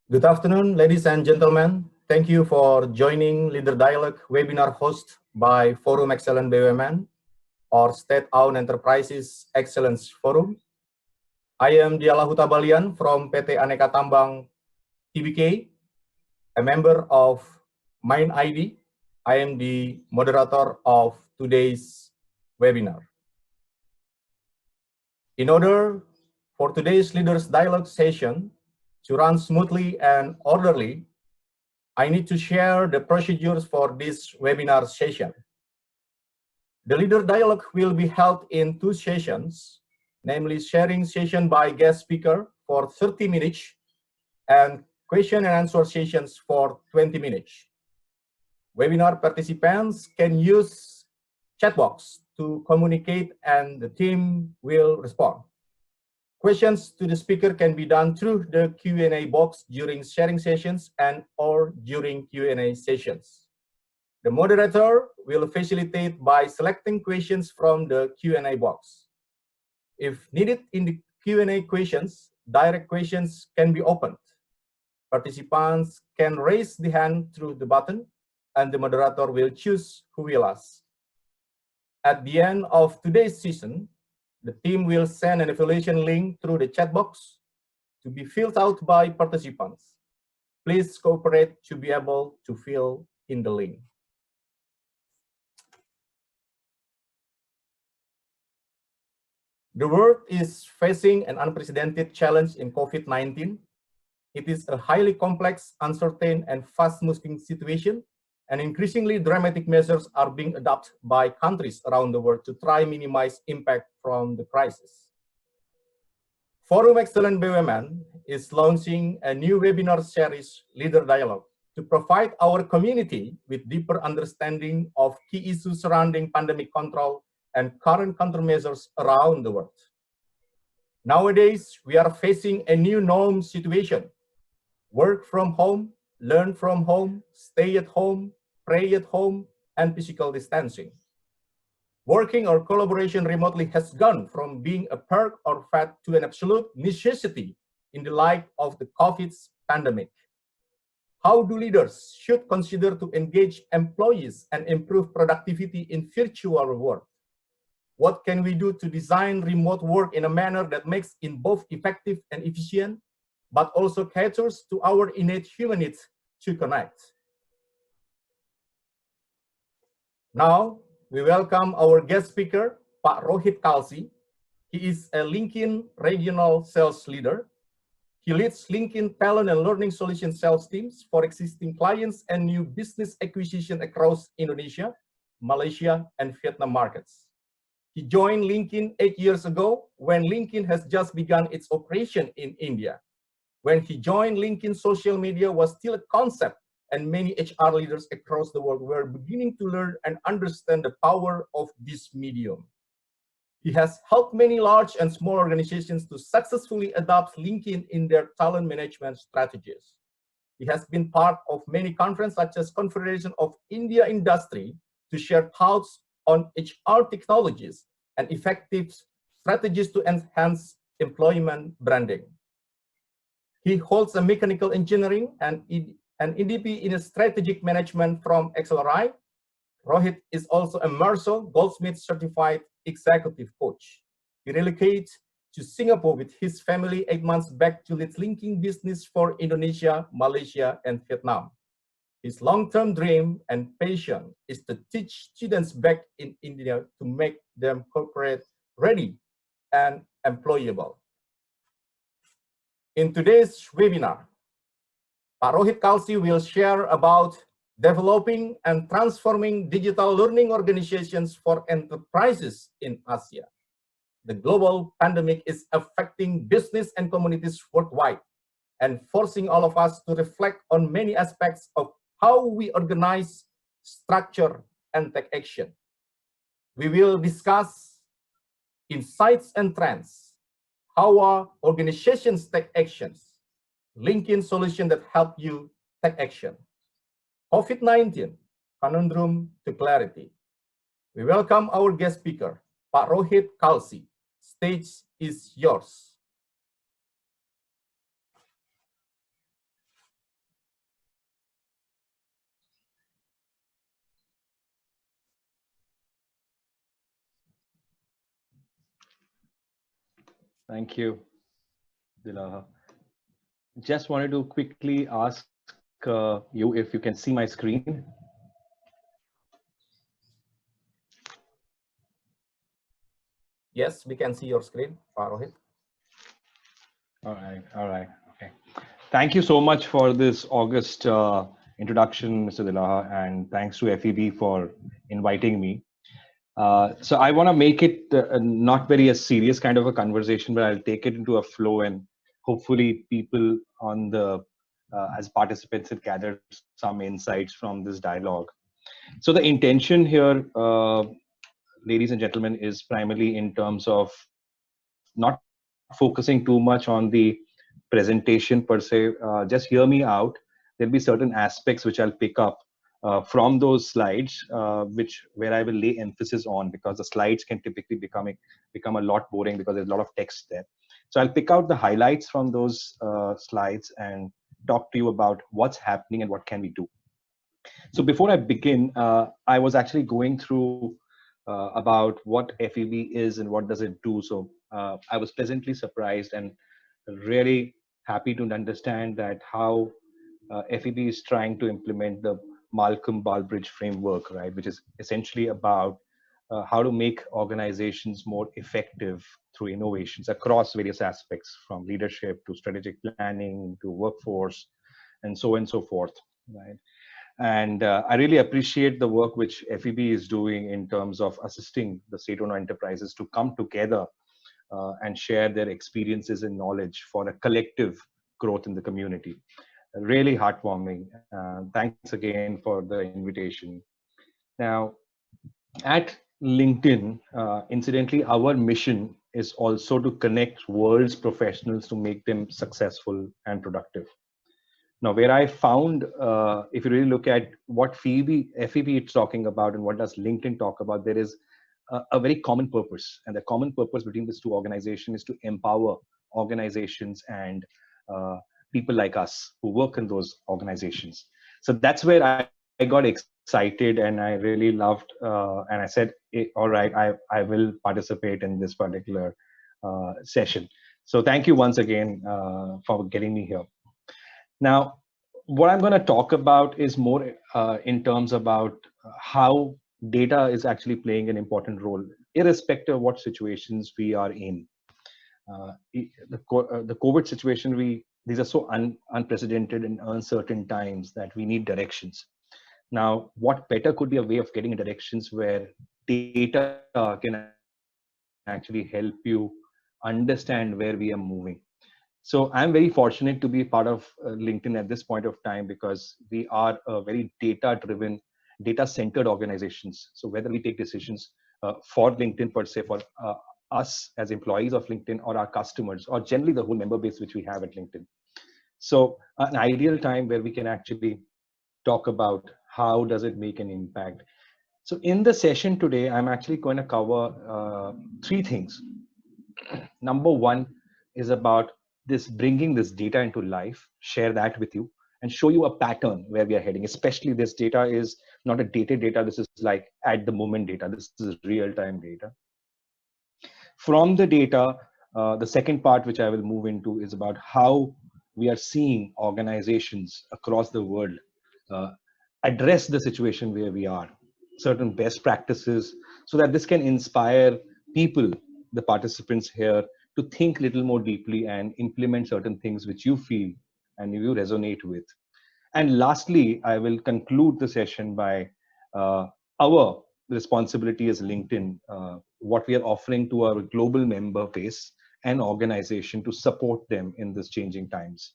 Good afternoon, ladies and gentlemen. Thank you for joining Leader Dialogue webinar hosted by Forum Excellent BUMN or State-Owned Enterprises Excellence Forum. I am Dialah Hutabalian from PT Aneka Tambang TBK, a member of Mind ID. I am the moderator of today's webinar. In order for today's Leaders Dialogue session to run smoothly and orderly, I need to share the procedures for this webinar session. The Leader Dialogue will be held in two sessions, namely sharing session by guest speaker for 30 minutes and question and answer sessions for 20 minutes. Webinar participants can use chat box to communicate and the team will respond. Questions to the speaker can be done through the Q&A box during sharing sessions and or during Q&A sessions. The moderator will facilitate by selecting questions from the Q&A box. If needed in the Q&A questions, direct questions can be opened. Participants can raise the hand through the button and the moderator will choose who will ask. At the end of today's session, the team will send an evaluation link through the chat box to be filled out by participants. Please cooperate to be able to fill in the link. The world is facing an unprecedented challenge in COVID-19. It is a highly complex, uncertain, and fast-moving situation, and increasingly dramatic measures are being adopted by countries around the world to try minimize impact from the crisis. Forum Excellent BUMN is launching a new webinar series, Leader Dialogue, to provide our community with deeper understanding of key issues surrounding pandemic control and current countermeasures around the world. Nowadays, we are facing a new norm situation. Work from home, learn from home, stay at home, pray at home, and physical distancing. Working or collaboration remotely has gone from being a perk or fad to an absolute necessity in the light of the COVID pandemic. How do leaders should consider to engage employees and improve productivity in virtual world? What can we do to design remote work in a manner that makes it both effective and efficient, but also caters to our innate human needs to connect? Now, we welcome our guest speaker, Pak Rohit Kalsy. He is a LinkedIn regional sales leader. He leads LinkedIn talent and learning solution sales teams for existing clients and new business acquisition across Indonesia, Malaysia, and Vietnam markets. He joined LinkedIn 8 years ago when LinkedIn has just begun its operation in India. When he joined, LinkedIn social media was still a concept, and many HR leaders across the world were beginning to learn and understand the power of this medium. He has helped many large and small organizations to successfully adopt LinkedIn in their talent management strategies. He has been part of many conferences such as Confederation of India Industry to share thoughts on HR technologies and effective strategies to enhance employment branding. He holds a mechanical engineering and EDP in strategic management from XLRI. Rohit is also a Marshall Goldsmith certified executive coach. He relocated to Singapore with his family 8 months back to lead LinkedIn business for Indonesia, Malaysia, and Vietnam. His long-term dream and passion is to teach students back in India to make them corporate ready and employable. In today's webinar, Pak Rohit Kalsy will share about developing and transforming digital learning organizations for enterprises in Asia. The global pandemic is affecting business and communities worldwide and forcing all of us to reflect on many aspects of how we organize, structure, and take action. We will discuss insights and trends, how our organizations take actions, LinkedIn solutions that help you take action. COVID-19, conodrum to clarity. We welcome our guest speaker, Pak Rohit Kalsy. Stage is yours. Thank you, Dilaha. Just wanted to quickly ask you if you can see my screen. Yes, we can see your screen, Pak Rohit. All right, okay. Thank you so much for this August introduction, Mr. Dilaha, and thanks to FEB for inviting me. So I want to make it not very a serious kind of a conversation, but I'll take it into a flow, and hopefully people on the as participants have gathered some insights from this dialogue. So the intention here, ladies and gentlemen, is primarily in terms of not focusing too much on the presentation per se. Just hear me out. There'll be certain aspects which I'll pick up from those slides, where I will lay emphasis on, because the slides can typically become a lot boring because there's a lot of text there. So I'll pick out the highlights from those slides and talk to you about what's happening and what can we do. So before I begin, I was actually going through about what FEB is and what does it do. So I was pleasantly surprised and really happy to understand that how FEB is trying to implement the Malcolm Baldrige framework, right, which is essentially about how to make organizations more effective through innovations across various aspects, from leadership to strategic planning to workforce and so on and so forth, right? And I really appreciate the work which FEB is doing in terms of assisting the state-owned enterprises to come together and share their experiences and knowledge for a collective growth in the community. Really heartwarming. Thanks again for the invitation. Now, at LinkedIn, incidentally, our mission is also to connect world's professionals to make them successful and productive. Now, where I found, if you really look at what FEB is talking about and what does LinkedIn talk about, there is a very common purpose. And the common purpose between these two organizations is to empower organizations and people like us who work in those organizations. So that's where I got excited and I really loved, and I said, all right, I will participate in this particular session. So thank you once again for getting me here. Now, what I'm going to talk about is more in terms about how data is actually playing an important role, irrespective of what situations we are in. The COVID situation, these are so unprecedented and uncertain times that we need directions. Now, what better could be a way of getting directions where data can actually help you understand where we are moving? So I'm very fortunate to be part of LinkedIn at this point of time, because we are a very data-driven, data-centered organizations. So whether we take decisions for LinkedIn per se, for us as employees of LinkedIn, or our customers, or generally the whole member base which we have at LinkedIn. So an ideal time where we can actually talk about how does it make an impact. So in the session today, I'm actually going to cover three things. Number one is about this bringing this data into life, share that with you, and show you a pattern where we are heading. Especially this data is not a dated data. This is like at the moment data. This is real-time data. From the data, the second part which I will move into is about how we are seeing organizations across the world uh, address the situation where we are, certain best practices, so that this can inspire people, the participants here, to think a little more deeply and implement certain things which you feel and you resonate with. And lastly, I will conclude the session by our responsibility as LinkedIn, what we are offering to our global member base and organization to support them in this changing times.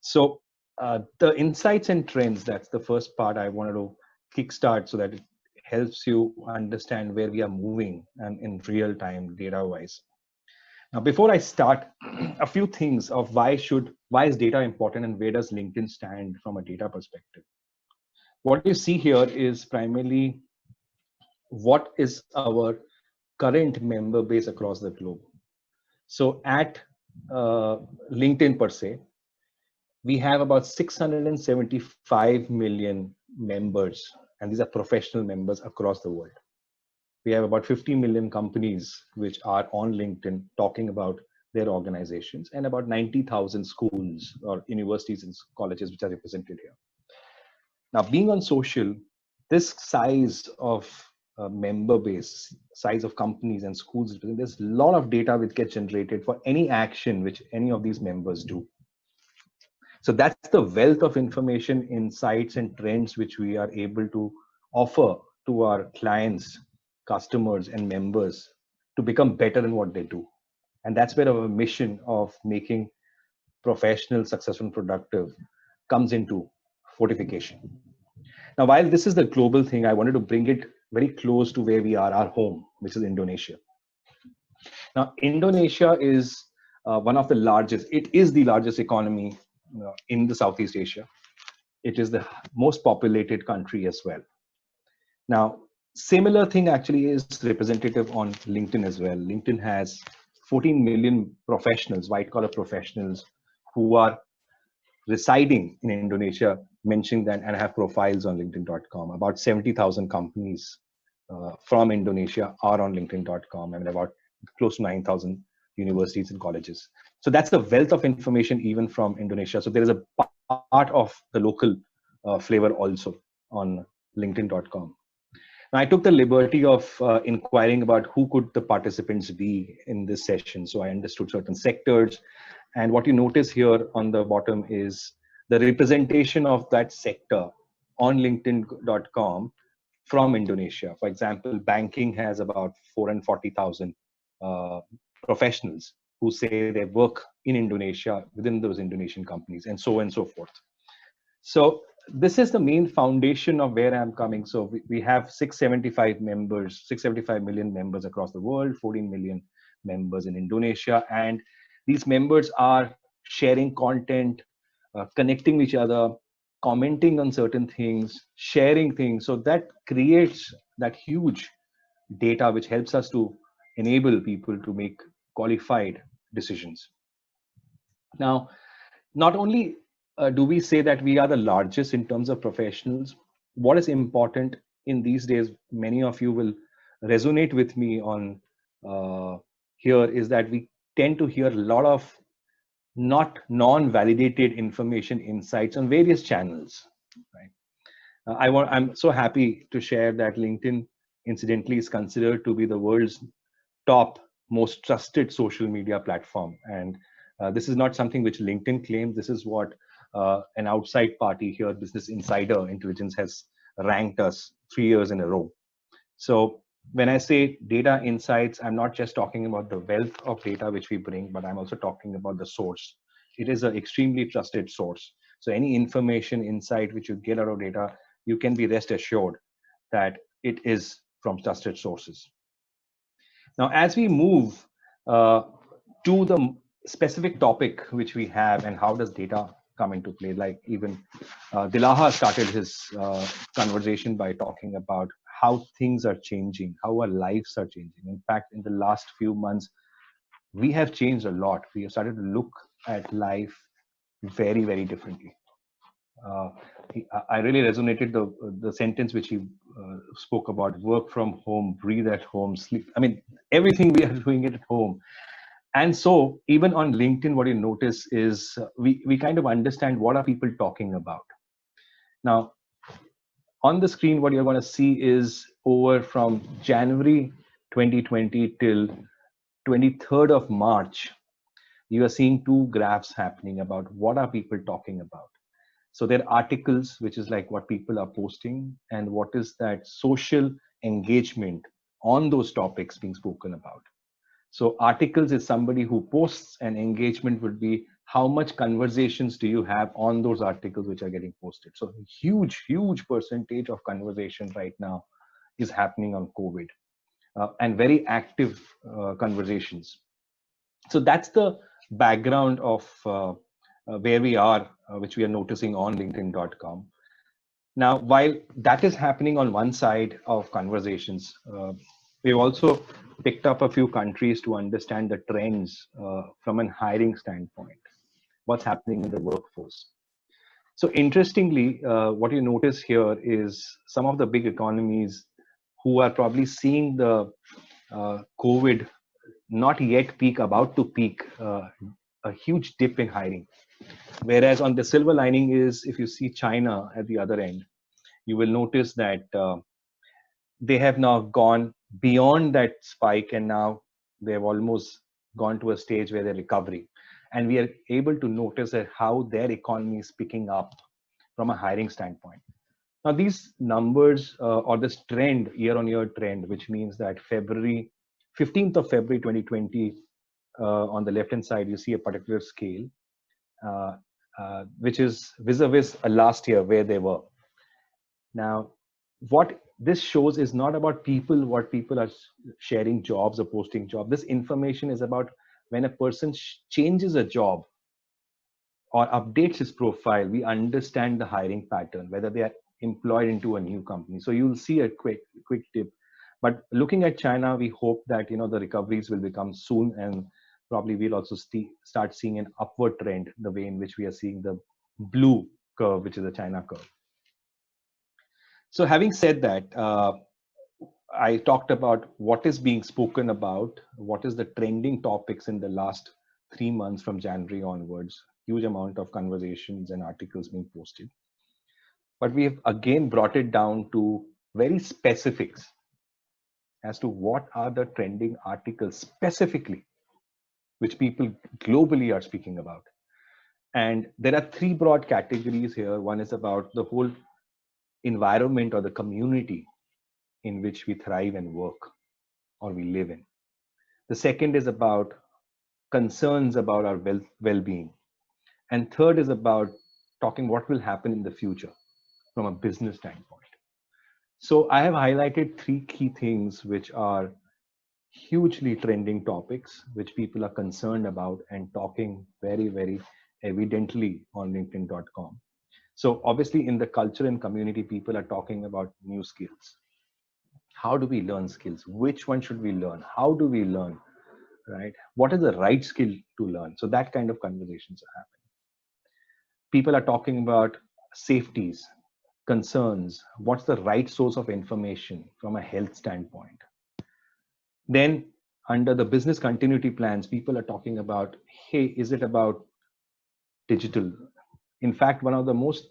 So the insights and trends, that's the first part I wanted to kickstart so that it helps you understand where we are moving and in real time data wise. Now, before I start, a few things of why is data important and where does LinkedIn stand from a data perspective. What you see here is primarily what is our current member base across the globe. So at LinkedIn per se, we have about 675 million members, and these are professional members across the world. We have about 50 million companies which are on LinkedIn talking about their organizations, and about 90,000 schools or universities and colleges which are represented here. Now, being on social, this size of member base, size of companies and schools, there's a lot of data which gets generated for any action which any of these members do. So that's the wealth of information, insights, and trends which we are able to offer to our clients, customers, and members to become better in what they do. And that's where our mission of making professional, successful, and productive comes into fortification. Now, while this is the global thing, I wanted to bring it very close to where we are, our home, which is Indonesia. Now, Indonesia is one of the largest, it is the largest economy in the Southeast Asia. It is the most populated country as well. Now, similar thing actually is representative on LinkedIn as well. LinkedIn has 14 million professionals, white collar professionals who are residing in Indonesia, mentioning that and have profiles on LinkedIn.com. About 70,000 companies from Indonesia are on LinkedIn.com, and about close to 9,000 universities and colleges. So that's the wealth of information even from Indonesia. So there is a part of the local flavor also on LinkedIn.com. Now, I took the liberty of inquiring about who could the participants be in this session. So I understood certain sectors. And what you notice here on the bottom is the representation of that sector on LinkedIn.com from Indonesia. For example, banking has about 440,000 professionals who say they work in Indonesia within those Indonesian companies, and so on and so forth. So this is the main foundation of where I'm coming. So we have 675 members, 675 million members across the world, 14 million members in Indonesia. And these members are sharing content, connecting with each other, commenting on certain things, sharing things. So that creates that huge data which helps us to enable people to make qualified decisions. Now, not only do we say that we are the largest in terms of professionals, what is important in these days, many of you will resonate with me on here, is that we tend to hear a lot of not non-validated information, insights on various channels. Right? I'm so happy to share that LinkedIn, incidentally, is considered to be the world's top most trusted social media platform. And this is not something which LinkedIn claims. This is what an outside party here, Business Insider Intelligence, has ranked us 3 years in a row. So when I say data insights, I'm not just talking about the wealth of data which we bring, but I'm also talking about the source. It is an extremely trusted source. So any information, insight which you get out of data, you can be rest assured that it is from trusted sources. Now, as we move to the specific topic which we have, and how does data come into play, like even Dialah started his conversation by talking about how things are changing, how our lives are changing. In fact, in the last few months, we have changed a lot. We have started to look at life very, very differently. I really resonated the sentence which he spoke about: work from home, breathe at home, sleep. I mean, everything we are doing it at home. And so even on LinkedIn, what you notice is we kind of understand what are people talking about. Now, on the screen, what you're going to see is over from January 2020 till 23rd of March, you are seeing two graphs happening about what are people talking about. So there are articles, which is like what people are posting, and what is that social engagement on those topics being spoken about. So articles is somebody who posts, and engagement would be how much conversations do you have on those articles which are getting posted. So huge, huge percentage of conversation right now is happening on COVID, and very active conversations. So that's the background of where we are, which we are noticing on LinkedIn.com. Now, while that is happening on one side of conversations, we've also picked up a few countries to understand the trends from a hiring standpoint, what's happening in the workforce. So interestingly, what you notice here is some of the big economies who are probably seeing the COVID not yet peak, about to peak, a huge dip in hiring. Whereas on the silver lining is, if you see China at the other end, you will notice that they have now gone beyond that spike, and now they've almost gone to a stage where they're recovering. And we are able to notice that how their economy is picking up from a hiring standpoint. Now, these numbers or this trend, year-on-year trend, which means that 15th of February 2020, on the left-hand side, you see a particular scale, which is vis-a-vis last year where they were. Now, what this shows is not about people, what people are sharing jobs or posting jobs. This information is about when a person changes a job or updates his profile, we understand the hiring pattern, whether they are employed into a new company. So you'll see a quick tip. But looking at China, we hope that the recoveries will become soon, and probably we'll also start seeing an upward trend, the way in which we are seeing the blue curve, which is the China curve. So having said that, I talked about what is being spoken about, what is the trending topics in the last 3 months from January onwards. Huge amount of conversations and articles being posted. But we have again brought it down to very specifics as to what are the trending articles specifically, which people globally are speaking about. And there are 3 broad categories here. One is about the whole environment or the community in which we thrive and work or we live in. The second is about concerns about our well-being. And third is about talking what will happen in the future from a business standpoint. So I have highlighted 3 key things which are hugely trending topics, which people are concerned about and talking very, very evidently on LinkedIn.com. So obviously in the culture and community, people are talking about new skills. How do we learn skills? Which one should we learn? How do we learn? Right? What is the right skill to learn? So that kind of conversations are happening. People are talking about safeties, concerns, what's the right source of information from a health standpoint. Then under the business continuity plans, people are talking about, hey, is it about digital? In fact, one of the most,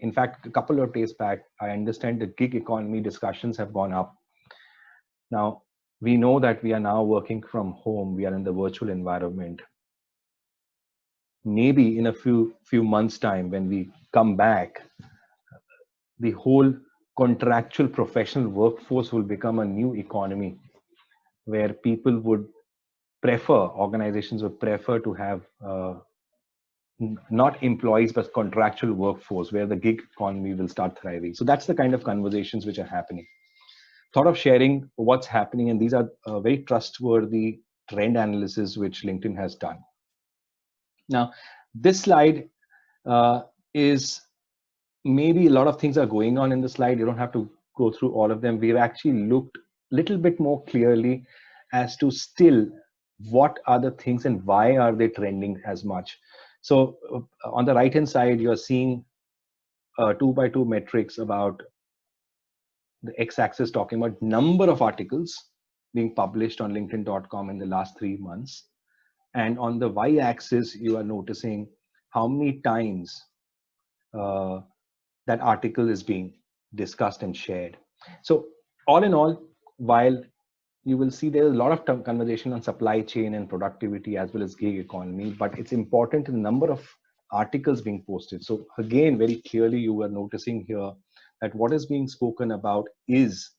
in fact, a couple of days back, I understand the gig economy discussions have gone up. Now, we know that we are now working from home. We are in the virtual environment. Maybe in a few months' time, when we come back, the whole contractual professional workforce will become a new economy where people would prefer, organizations would prefer to have not employees, but contractual workforce, where the gig economy will start thriving. So that's the kind of conversations which are happening. Thought of sharing what's happening, and these are very trustworthy trend analysis which LinkedIn has done. Now, this slide is maybe a lot of things are going on in the slide. You don't have to go through all of them. We've actually looked a little bit more clearly as to still what are the things and why are they trending as much. So on the right hand side, you're seeing 2x2 metrics about the x-axis talking about number of articles being published on LinkedIn.com in the last 3 months. And on the y-axis, you are noticing how many times that article is being discussed and shared. So all in all, while you will see there's a lot of conversation on supply chain and productivity as well as gig economy, but it's important in the number of articles being posted. So again, very clearly you are noticing here that what is being spoken about is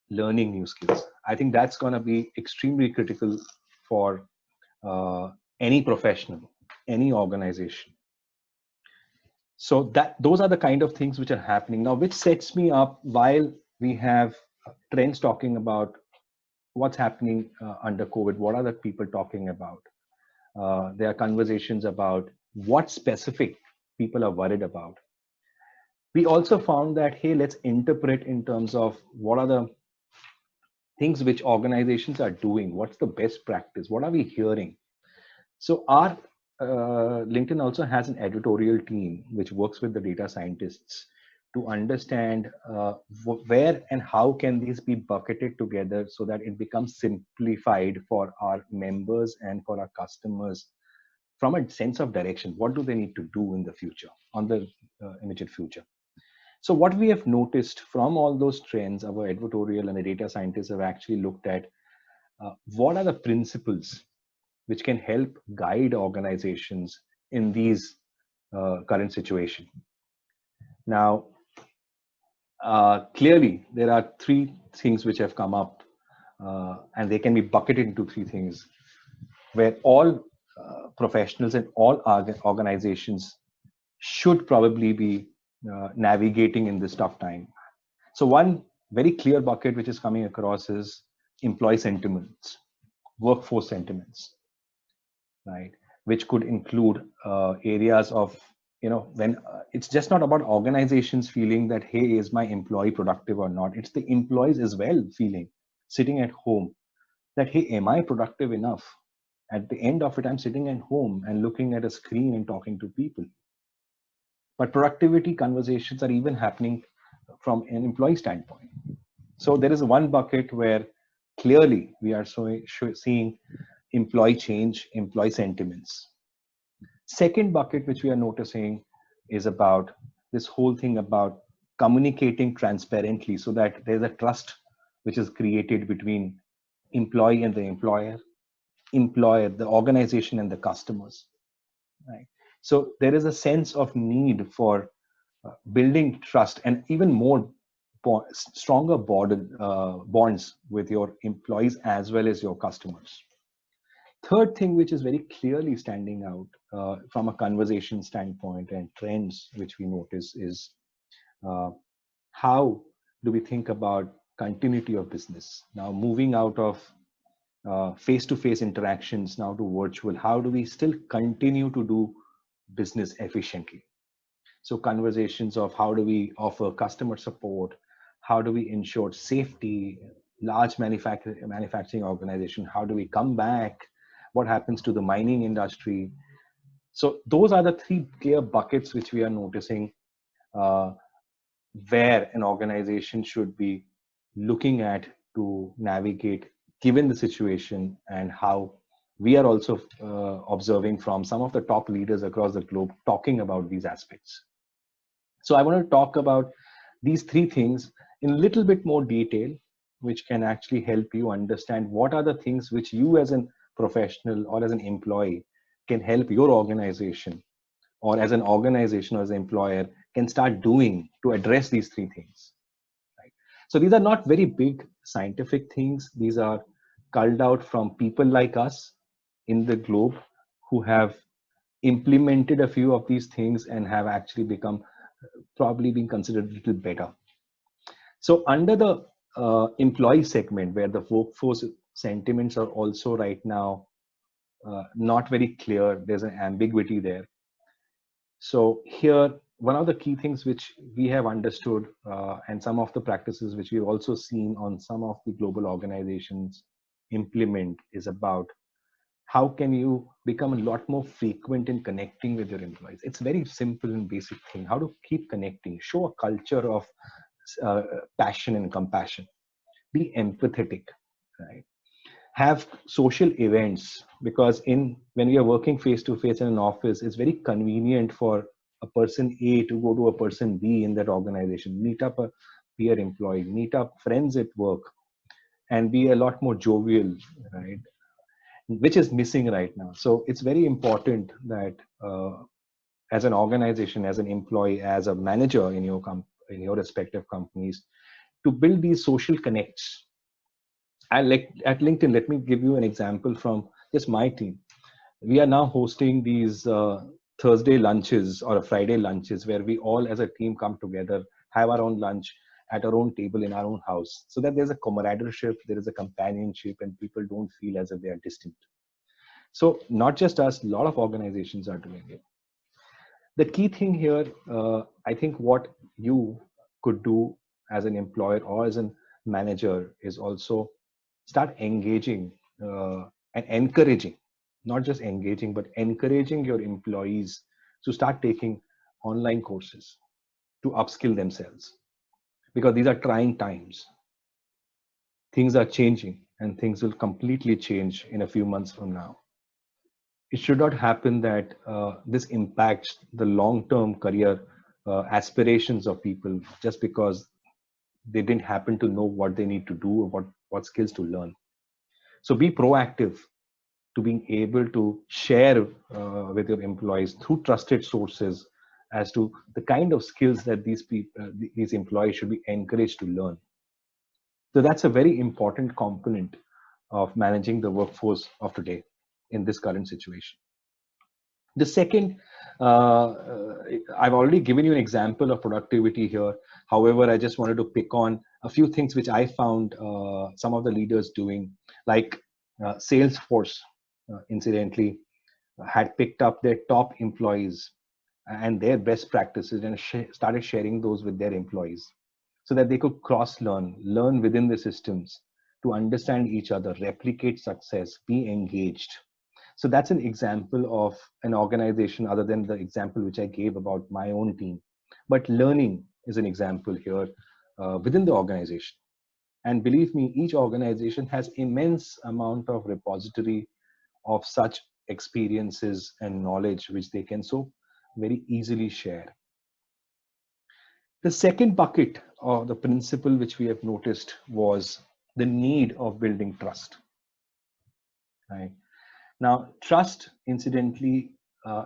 learning new skills. I think that's going to be extremely critical for any professional, any organization. So those are the kind of things which are happening now, which sets me up while we have trends talking about what's happening under COVID. What are the people talking about? There are conversations about what specific people are worried about. We also found that, hey, let's interpret in terms of what are the things which organizations are doing. What's the best practice? What are we hearing? So our LinkedIn also has an editorial team which works with the data scientists to understand where and how can these be bucketed together so that it becomes simplified for our members and for our customers from a sense of direction. What do they need to do in the future, on the immediate future? So what we have noticed from all those trends, our editorial and the data scientists have actually looked at what are the principles which can help guide organizations in these current situation. Now, clearly, there are three things which have come up, and they can be bucketed into three things, where all professionals and all organizations should probably be navigating in this tough time. So one very clear bucket which is coming across is employee sentiments, workforce sentiments, right? Which could include areas of, when it's just not about organizations feeling that, hey, is my employee productive or not? It's the employees as well feeling, sitting at home, that, hey, am I productive enough? At the end of it, I'm sitting at home and looking at a screen and talking to people. But productivity conversations are even happening from an employee standpoint. So there is one bucket where clearly we are seeing employee change, employee sentiments. Second bucket, which we are noticing, is about this whole thing about communicating transparently so that there's a trust which is created between employee and the employer, the organization and the customers, right? So there is a sense of need for building trust and even more stronger bonds with your employees as well as your customers. Third thing, which is very clearly standing out from a conversation standpoint and trends which we notice, is how do we think about continuity of business? Now, moving out of face-to-face interactions now to virtual, how do we still continue to do business efficiently? So conversations of how do we offer customer support, how do we ensure safety, large manufacturing organization, how do we come back, what happens to the mining industry? So those are the three clear buckets which we are noticing where an organization should be looking at to navigate given the situation, and how we are also observing from some of the top leaders across the globe talking about these aspects. So I want to talk about these three things in a little bit more detail, which can actually help you understand what are the things which you as a professional or as an employee can help your organization, or as an organization or as an employer can start doing to address these three things. Right? So these are not very big scientific things. These are culled out from people like us in the globe who have implemented a few of these things and have actually become probably being considered a little better. So under the employee segment, where the workforce sentiments are also right now not very clear, there's an ambiguity there. So here, one of the key things which we have understood and some of the practices which we've also seen on some of the global organizations implement is about how can you become a lot more frequent in connecting with your employees. It's very simple and basic thing. How to keep connecting, show a culture of passion and compassion, be empathetic, right? Have social events, because when we are working face to face in an office, it's very convenient for a person A to go to a person B in that organization, meet up a peer employee, meet up friends at work, and be a lot more jovial, right? Which is missing right now. So it's very important that as an organization, as an employee, as a manager in your respective companies, to build these social connects. At LinkedIn, let me give you an example from just my team. We are now hosting these Thursday lunches or Friday lunches where we all as a team come together, have our own lunch at our own table in our own house, so that there's a camaraderie, there is a companionship, and people don't feel as if they are distant. So not just us, a lot of organizations are doing it. The key thing here, I think what you could do as an employer or as a manager is also start engaging and encouraging, not just engaging, but encouraging your employees to start taking online courses, to upskill themselves, because these are trying times. Things are changing, and things will completely change in a few months from now. It should not happen that this impacts the long-term career aspirations of people just because they didn't happen to know what they need to do or what skills to learn. So be proactive to being able to share with your employees through trusted sources as to the kind of skills that these employees should be encouraged to learn. So that's a very important component of managing the workforce of today in this current situation. The second, I've already given you an example of productivity here. However, I just wanted to pick on a few things which I found some of the leaders doing, like Salesforce, incidentally, had picked up their top employees and their best practices and started sharing those with their employees so that they could learn within the systems to understand each other, replicate success, be engaged. So that's an example of an organization other than the example which I gave about my own team. But learning is an example here within the organization. And believe me, each organization has immense amount of repository of such experiences and knowledge which they can so very easily share. The second bucket of the principle which we have noticed was the need of building trust. Right? Now, trust, incidentally,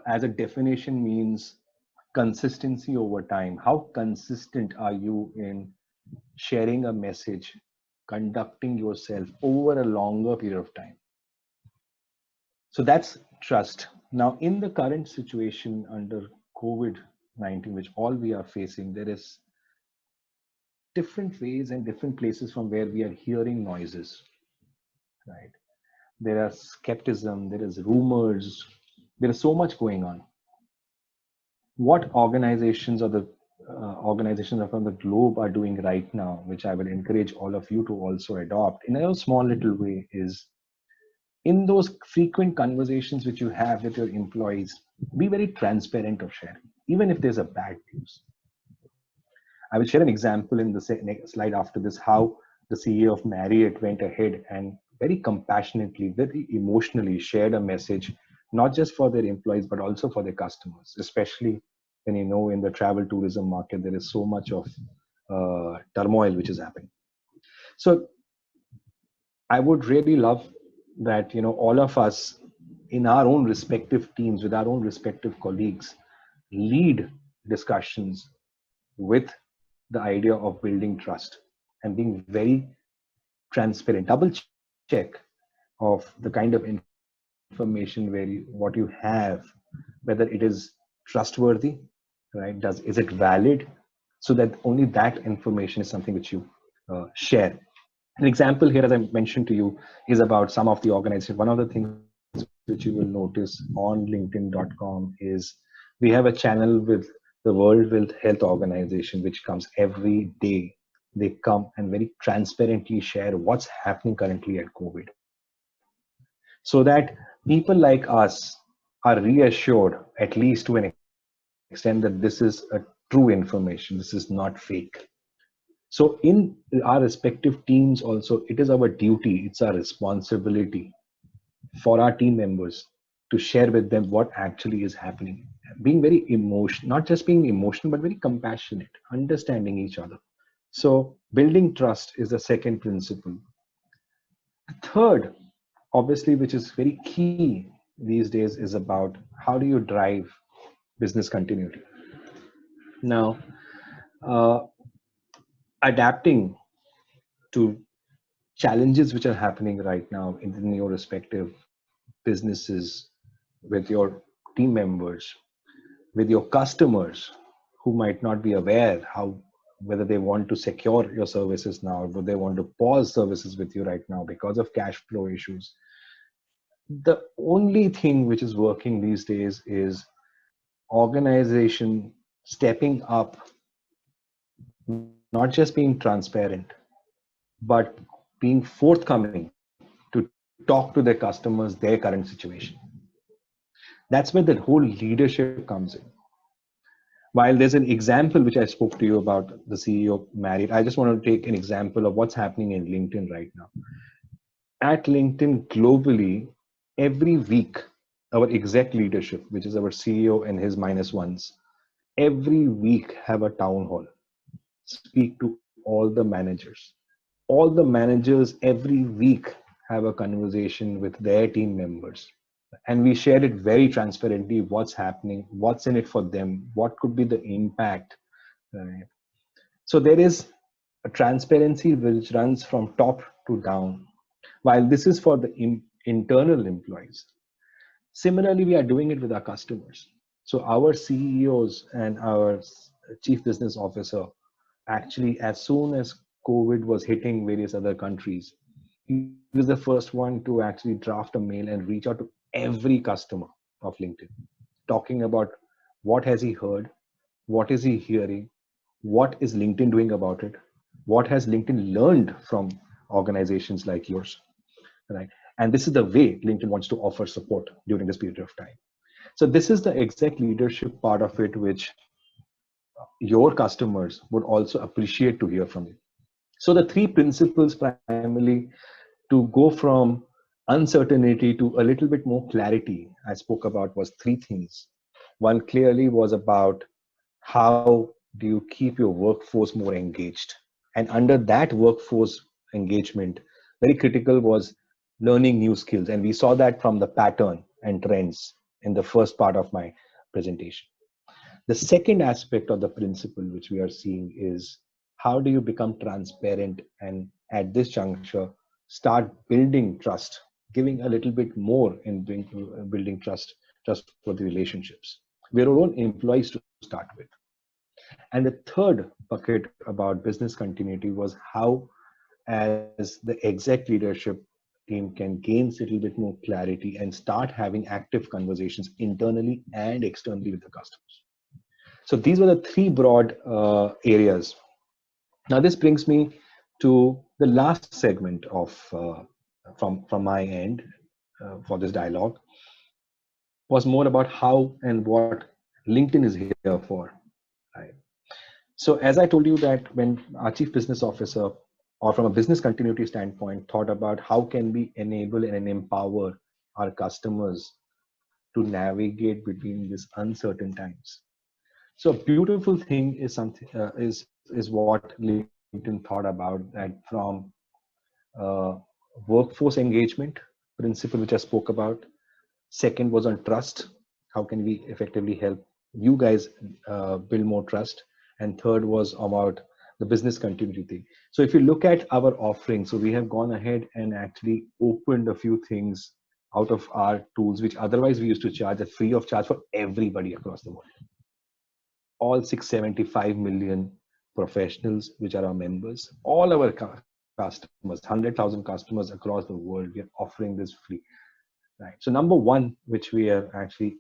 as a definition, means consistency over time. How consistent are you in sharing a message, conducting yourself over a longer period of time? So that's trust. Now, in the current situation under COVID-19, which all we are facing, there is different ways and different places from where we are hearing noises, right? There are skepticism, there is rumors, there is so much going on. What organizations or the organizations around the globe are doing right now, which I will encourage all of you to also adopt in a small little way, is in those frequent conversations which you have with your employees, be very transparent of sharing, even if there's a bad news. I will share an example in the next slide after this, how the CEO of Marriott went ahead and very compassionately, very emotionally shared a message, not just for their employees, but also for their customers, especially when you know in the travel tourism market, there is so much of turmoil which is happening. So I would really love that, you know, all of us in our own respective teams, with our own respective colleagues, lead discussions with the idea of building trust and being very transparent, double check of the kind of information where what you have, whether it is trustworthy, right? Is it valid? So that only that information is something which you share. An example here, as I mentioned to you, is about some of the organizations. One of the things which you will notice on LinkedIn.com is we have a channel with the World Health Organization, which comes every day. They come and very transparently share what's happening currently at COVID, so that people like us are reassured, at least to an extent, that this is a true information, this is not fake. So in our respective teams also, it is our duty, it's our responsibility for our team members to share with them what actually is happening. Being very emotional, not just being emotional, but very compassionate, understanding each other. So building trust is the second principle. The third, obviously, which is very key these days, is about how do you drive business continuity. Now, adapting to challenges which are happening right now in your respective businesses, with your team members, with your customers who might not be aware whether they want to secure your services now, or whether they want to pause services with you right now because of cash flow issues. The only thing which is working these days is organization stepping up, not just being transparent, but being forthcoming to talk to their customers, their current situation. That's where the whole leadership comes in. While there's an example which I spoke to you about, the CEO married, I just want to take an example of what's happening in LinkedIn right now. At LinkedIn globally, every week, our exec leadership, which is our CEO and his minus ones, every week have a town hall, speak to all the managers. All the managers every week have a conversation with their team members. And we share it very transparently what's happening, what's in it for them, what could be the impact. Right? So there is a transparency which runs from top to down. While this is for the internal employees, similarly, we are doing it with our customers. So our CEOs and our chief business officer, actually, as soon as COVID was hitting various other countries, he was the first one to actually draft a mail and reach out to every customer of LinkedIn, talking about what has he heard, what is he hearing, what is LinkedIn doing about it, what has LinkedIn learned from organizations like yours, right? And this is the way LinkedIn wants to offer support during this period of time. So this is the exec leadership part of it, which your customers would also appreciate to hear from you. So the three principles primarily to go from uncertainty to a little bit more clarity I spoke about was three things. One clearly was about how do you keep your workforce more engaged? And under that workforce engagement, very critical was learning new skills. And we saw that from the pattern and trends in the first part of my presentation. The second aspect of the principle which we are seeing is how do you become transparent and at this juncture start building trust, giving a little bit more in building trustworthy relationships. We're our own employees to start with. And the third bucket about business continuity was how, as the exec leadership team, can gain a little bit more clarity and start having active conversations internally and externally with the customers. So these were the three broad areas. Now this brings me to the last segment of from my end for this dialogue, was more about how and what LinkedIn is here for. Right? So as I told you that when our chief business officer, or from a business continuity standpoint, thought about how can we enable and empower our customers to navigate between these uncertain times. So a beautiful thing is something is what LinkedIn thought about, that from uh, workforce engagement principle, which I spoke about. Second was on trust. How can we effectively help you guys build more trust? And third was about the business continuity thing. So if you look at our offering, so we have gone ahead and actually opened a few things out of our tools, which otherwise we used to charge at free of charge for everybody across the world. All 675 million professionals, which are our members, all our customers, 100,000 customers across the world, we are offering this free. Right. So number one, which we are actually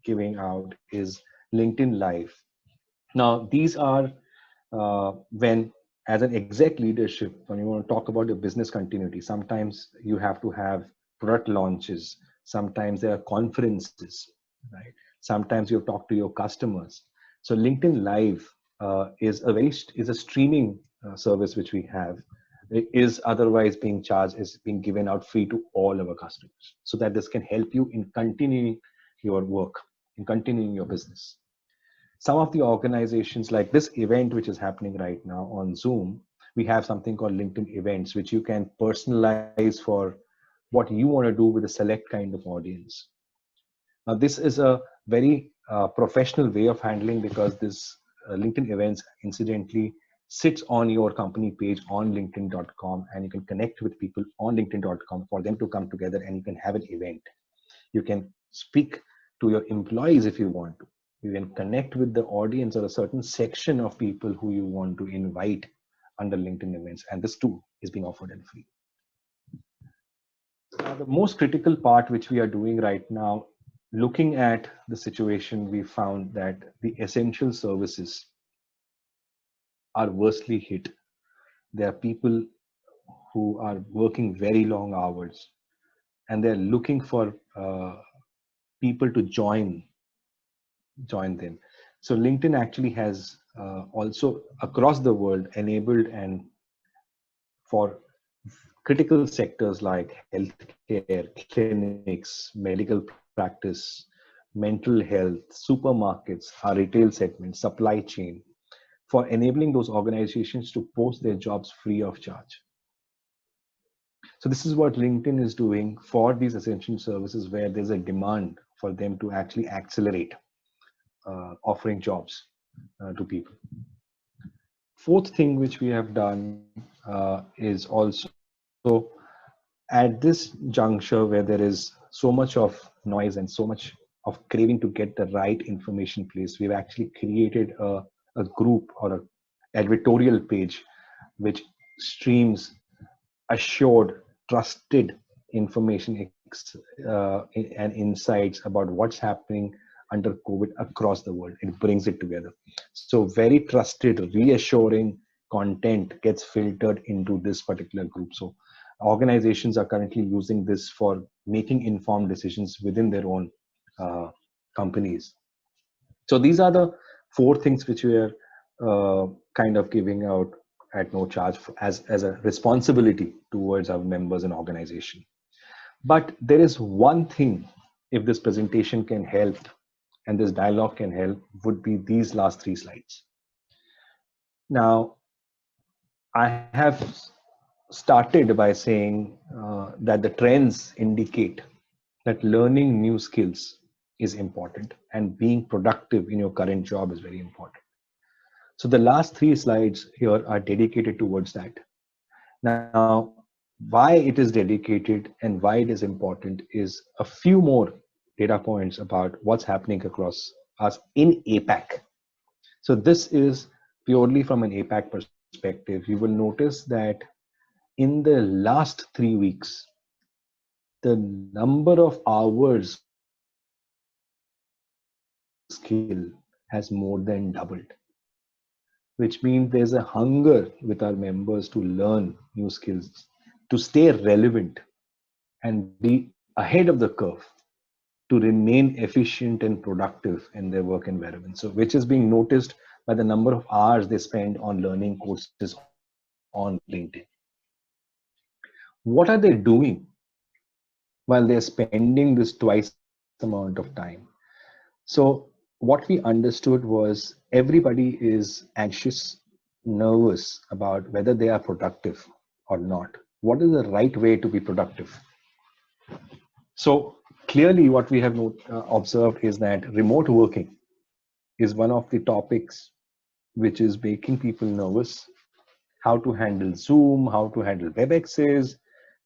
giving out, is LinkedIn Live. Now, these are when, as an exec leadership, when you want to talk about your business continuity, sometimes you have to have product launches. Sometimes there are conferences, right? Sometimes you talk to your customers. So LinkedIn Live is a streaming service which we have. It is otherwise being charged, is being given out free to all our customers, so that this can help you in continuing your work, in continuing your business. Some of the organizations, like this event which is happening right now on Zoom, we have something called LinkedIn events, which you can personalize for what you want to do with a select kind of audience. Now, this is a very professional way of handling, because this LinkedIn events incidentally sits on your company page on linkedin.com, and you can connect with people on linkedin.com for them to come together, and you can have an event. You can speak to your employees if you want to. You can connect with the audience or a certain section of people who you want to invite under LinkedIn events, and this too is being offered and free. Now, the most critical part which we are doing right now, looking at the situation, we found that the essential services are worstly hit. There are people who are working very long hours, and they're looking for people to join them. So LinkedIn actually has also across the world enabled and for critical sectors like healthcare, clinics, medical practice, mental health, supermarkets, our retail segment, supply chain, for enabling those organizations to post their jobs free of charge. So this is what LinkedIn is doing for these essential services where there's a demand for them to actually accelerate offering jobs to people. Fourth thing which we have done is also at this juncture where there is so much of noise and so much of craving to get the right information place, we've actually created a group or a editorial page which streams assured, trusted information and insights about what's happening under COVID across the world. It brings it together. So very trusted, reassuring content gets filtered into this particular group. So organizations are currently using this for making informed decisions within their own companies. So these are the four things which we are kind of giving out at no charge as a responsibility towards our members and organization. But there is one thing, if this presentation can help and this dialogue can help, would be these last 3 slides. Now, I have started by saying that the trends indicate that learning new skills is important and being productive in your current job is very important. So the last 3 slides here are dedicated towards that. Now, why it is dedicated and why it is important is a few more data points about what's happening across us in APAC. So this is purely from an APAC perspective. You will notice that in the last 3 weeks, the number of hours skill has more than doubled, which means there's a hunger with our members to learn new skills, to stay relevant and be ahead of the curve, to remain efficient and productive in their work environment. So which is being noticed by the number of hours they spend on learning courses on LinkedIn. What are they doing while they're spending this twice amount of time? So what we understood was everybody is anxious, nervous about whether they are productive or not. What is the right way to be productive? So clearly what we have observed is that remote working is one of the topics which is making people nervous. How to handle Zoom, how to handle WebExes,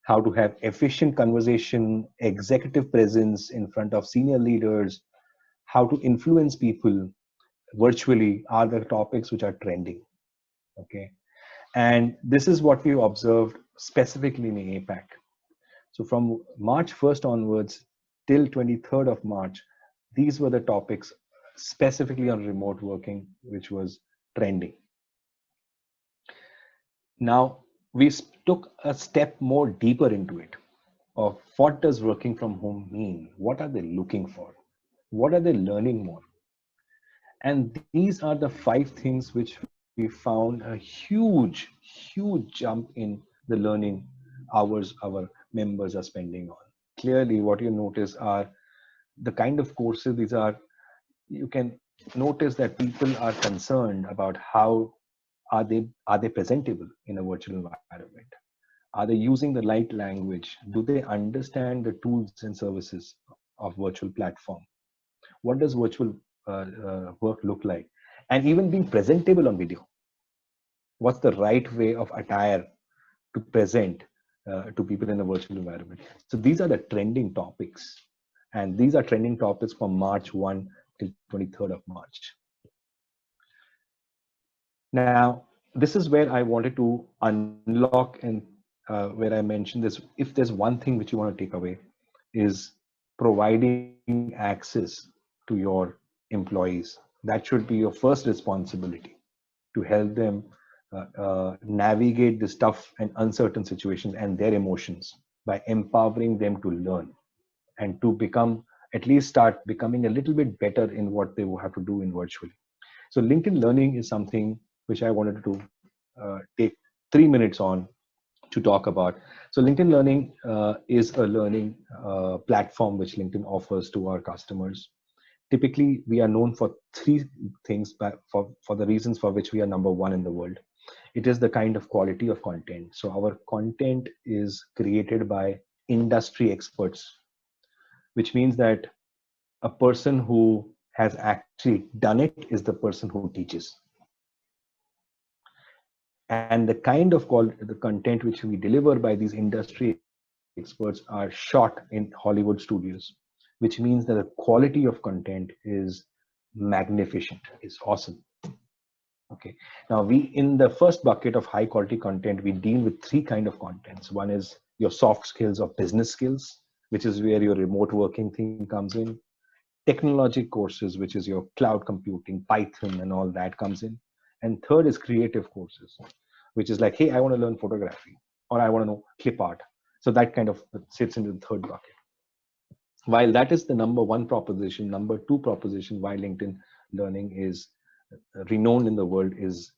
how to have efficient conversation, executive presence in front of senior leaders, how to influence people virtually are the topics which are trending. Okay. And this is what we observed specifically in APAC. So from March 1st onwards till 23rd of March, these were the topics specifically on remote working, which was trending. Now we took a step more deeper into it of what does working from home mean? What are they looking for? What are they learning more? And these are the 5 things which we found a huge jump in the learning hours our members are spending on. Clearly, what you notice are the kind of courses these are. You can notice that people are concerned about how are they presentable in a virtual environment? Are they using the right language? Do they understand the tools and services of virtual platform? What does virtual work look like? And even being presentable on video. What's the right way of attire to present to people in a virtual environment? So these are the trending topics. And these are trending topics from March 1 till 23rd of March. Now, this is where I wanted to unlock and where I mentioned this. If there's one thing which you want to take away is providing access to your employees. That should be your first responsibility to help them navigate this tough and uncertain situations and their emotions by empowering them to learn and to become, at least start becoming a little bit better in what they will have to do in virtually. So LinkedIn Learning is something which I wanted to take 3 minutes on to talk about. So LinkedIn Learning is a learning platform which LinkedIn offers to our customers. Typically, we are known for three things for the reasons for which we are number one in the world. It is the kind of quality of content. So our content is created by industry experts, which means that a person who has actually done it is the person who teaches. And the kind of the content which we deliver by these industry experts are shot in Hollywood studios, which means that the quality of content is magnificent, is awesome. Okay. Now in the first bucket of high quality content, we deal with three kind of contents. One is your soft skills or business skills, which is where your remote working thing comes in. Technology courses, which is your cloud computing, Python and all that comes in. And third is creative courses, which is like, hey, I want to learn photography or I want to know clip art. So that kind of sits into the third bucket. While that is the number one proposition, number two proposition why LinkedIn Learning is renowned in the world is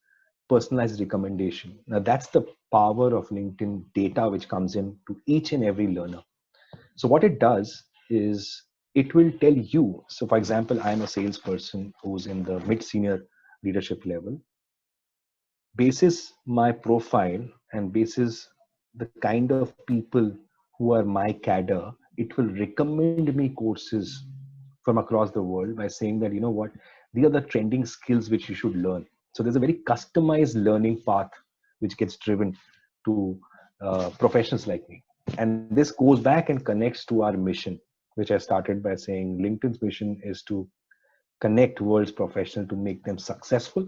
personalized recommendation. Now that's the power of LinkedIn data which comes in to each and every learner. So what it does is it will tell you. So for example, I'm a salesperson who's in the mid-senior leadership level. Basis my profile and basis the kind of people who are my cadre, it will recommend me courses from across the world by saying that, you know what, these are the trending skills which you should learn. So there's a very customized learning path which gets driven to professionals like me. And this goes back and connects to our mission, which I started by saying LinkedIn's mission is to connect world's professionals to make them successful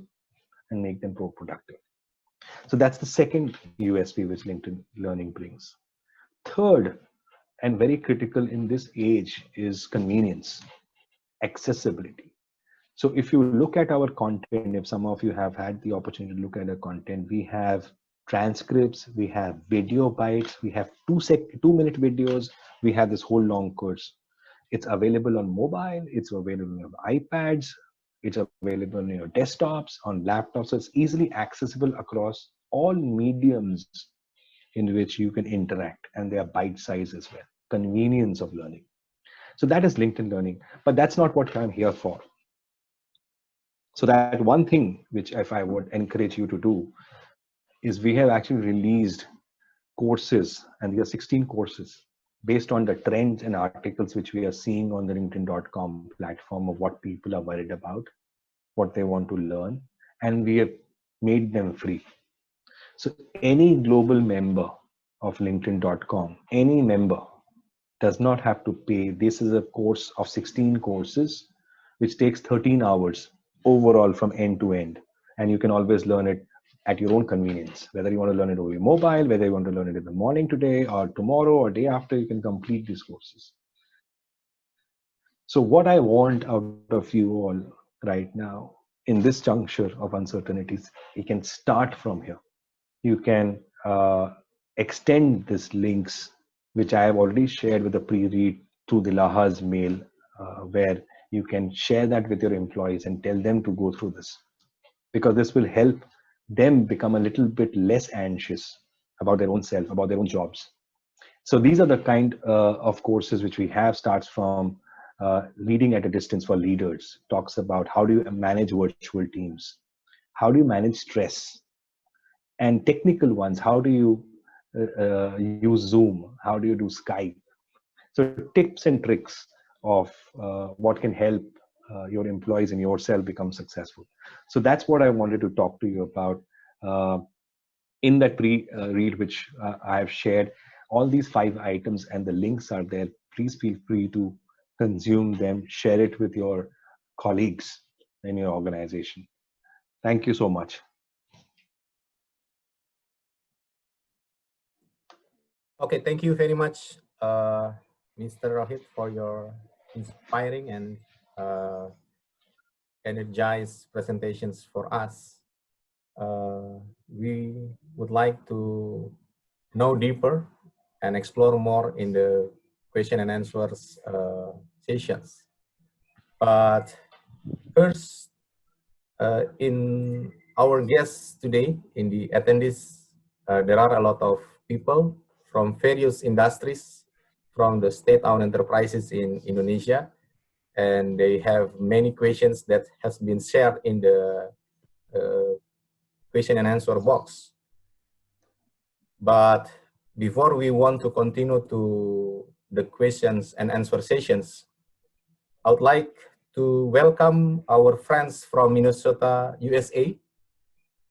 and make them productive. So that's the second USP which LinkedIn Learning brings. Third, and very critical in this age, is convenience, accessibility. So if you look at our content, if some of you have had the opportunity to look at our content, we have transcripts, we have video bites, we have 2-minute videos, we have this whole long course. It's available on mobile, it's available on iPads, it's available on your desktops, on laptops. So it's easily accessible across all mediums in which you can interact, and they are bite size as well. Convenience of learning. So that is LinkedIn Learning, but that's not what I'm here for. So that one thing which if I would encourage you to do is we have actually released courses, and these are 16 courses based on the trends and articles which we are seeing on the LinkedIn.com platform of what people are worried about, what they want to learn, and we have made them free. So any global member of LinkedIn.com, any member does not have to pay. This is a course of 16 courses, which takes 13 hours overall from end to end. And you can always learn it at your own convenience. Whether you want to learn it over your mobile, whether you want to learn it in the morning today or tomorrow or day after, you can complete these courses. So what I want out of you all right now, in this juncture of uncertainties, you can start from here. You can extend these links, which I have already shared with the pre-read through Dialah's mail, where you can share that with your employees and tell them to go through this, because this will help them become a little bit less anxious about their own self, about their own jobs. So these are the kind of courses which we have. Starts from leading at a distance for leaders, talks about how do you manage virtual teams, how do you manage stress, and technical ones, how do you use Zoom, how do you do Skype. So tips and tricks of what can help your employees and yourself become successful. So that's what I wanted to talk to you about in that pre-read which I have shared. All these 5 items and the links are there. Please feel free to consume them, share it with your colleagues in your organization. Thank you so much. Okay, thank you very much, Mr. Rohit, for your inspiring and energized presentations for us. We would like to know deeper and explore more in the question and answers sessions. But first, In our guests today, in the attendees, there are a lot of people from various industries, from the state-owned enterprises in Indonesia, and they have many questions that has been shared in the question and answer box. But before we want to continue to the questions and answer sessions, I would like to welcome our friends from Minnesota, USA.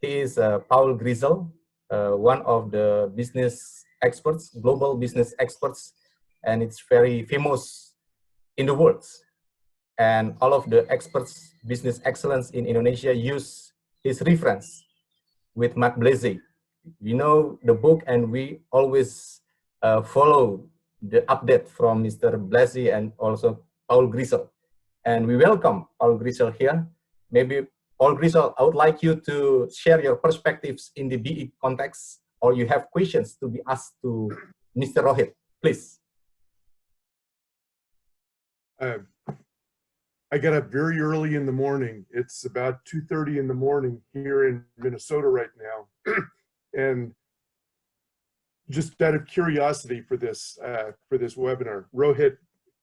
He is Paul Grizel, one of the business experts, global business experts, and it's very famous in the world. And all of the experts, business excellence in Indonesia use his reference with Mark Blaze. We know the book and we always follow the update from Mr. Blaze and also Paul Grizel. And we welcome Paul Grizel here. Maybe Paul Grizel, I would like you to share your perspectives in the BE context, or you have questions to be asked to Mr. Rohit, please. I got up very early in the morning. It's about 2:30 in the morning here in Minnesota right now. And just out of curiosity for this webinar, Rohit,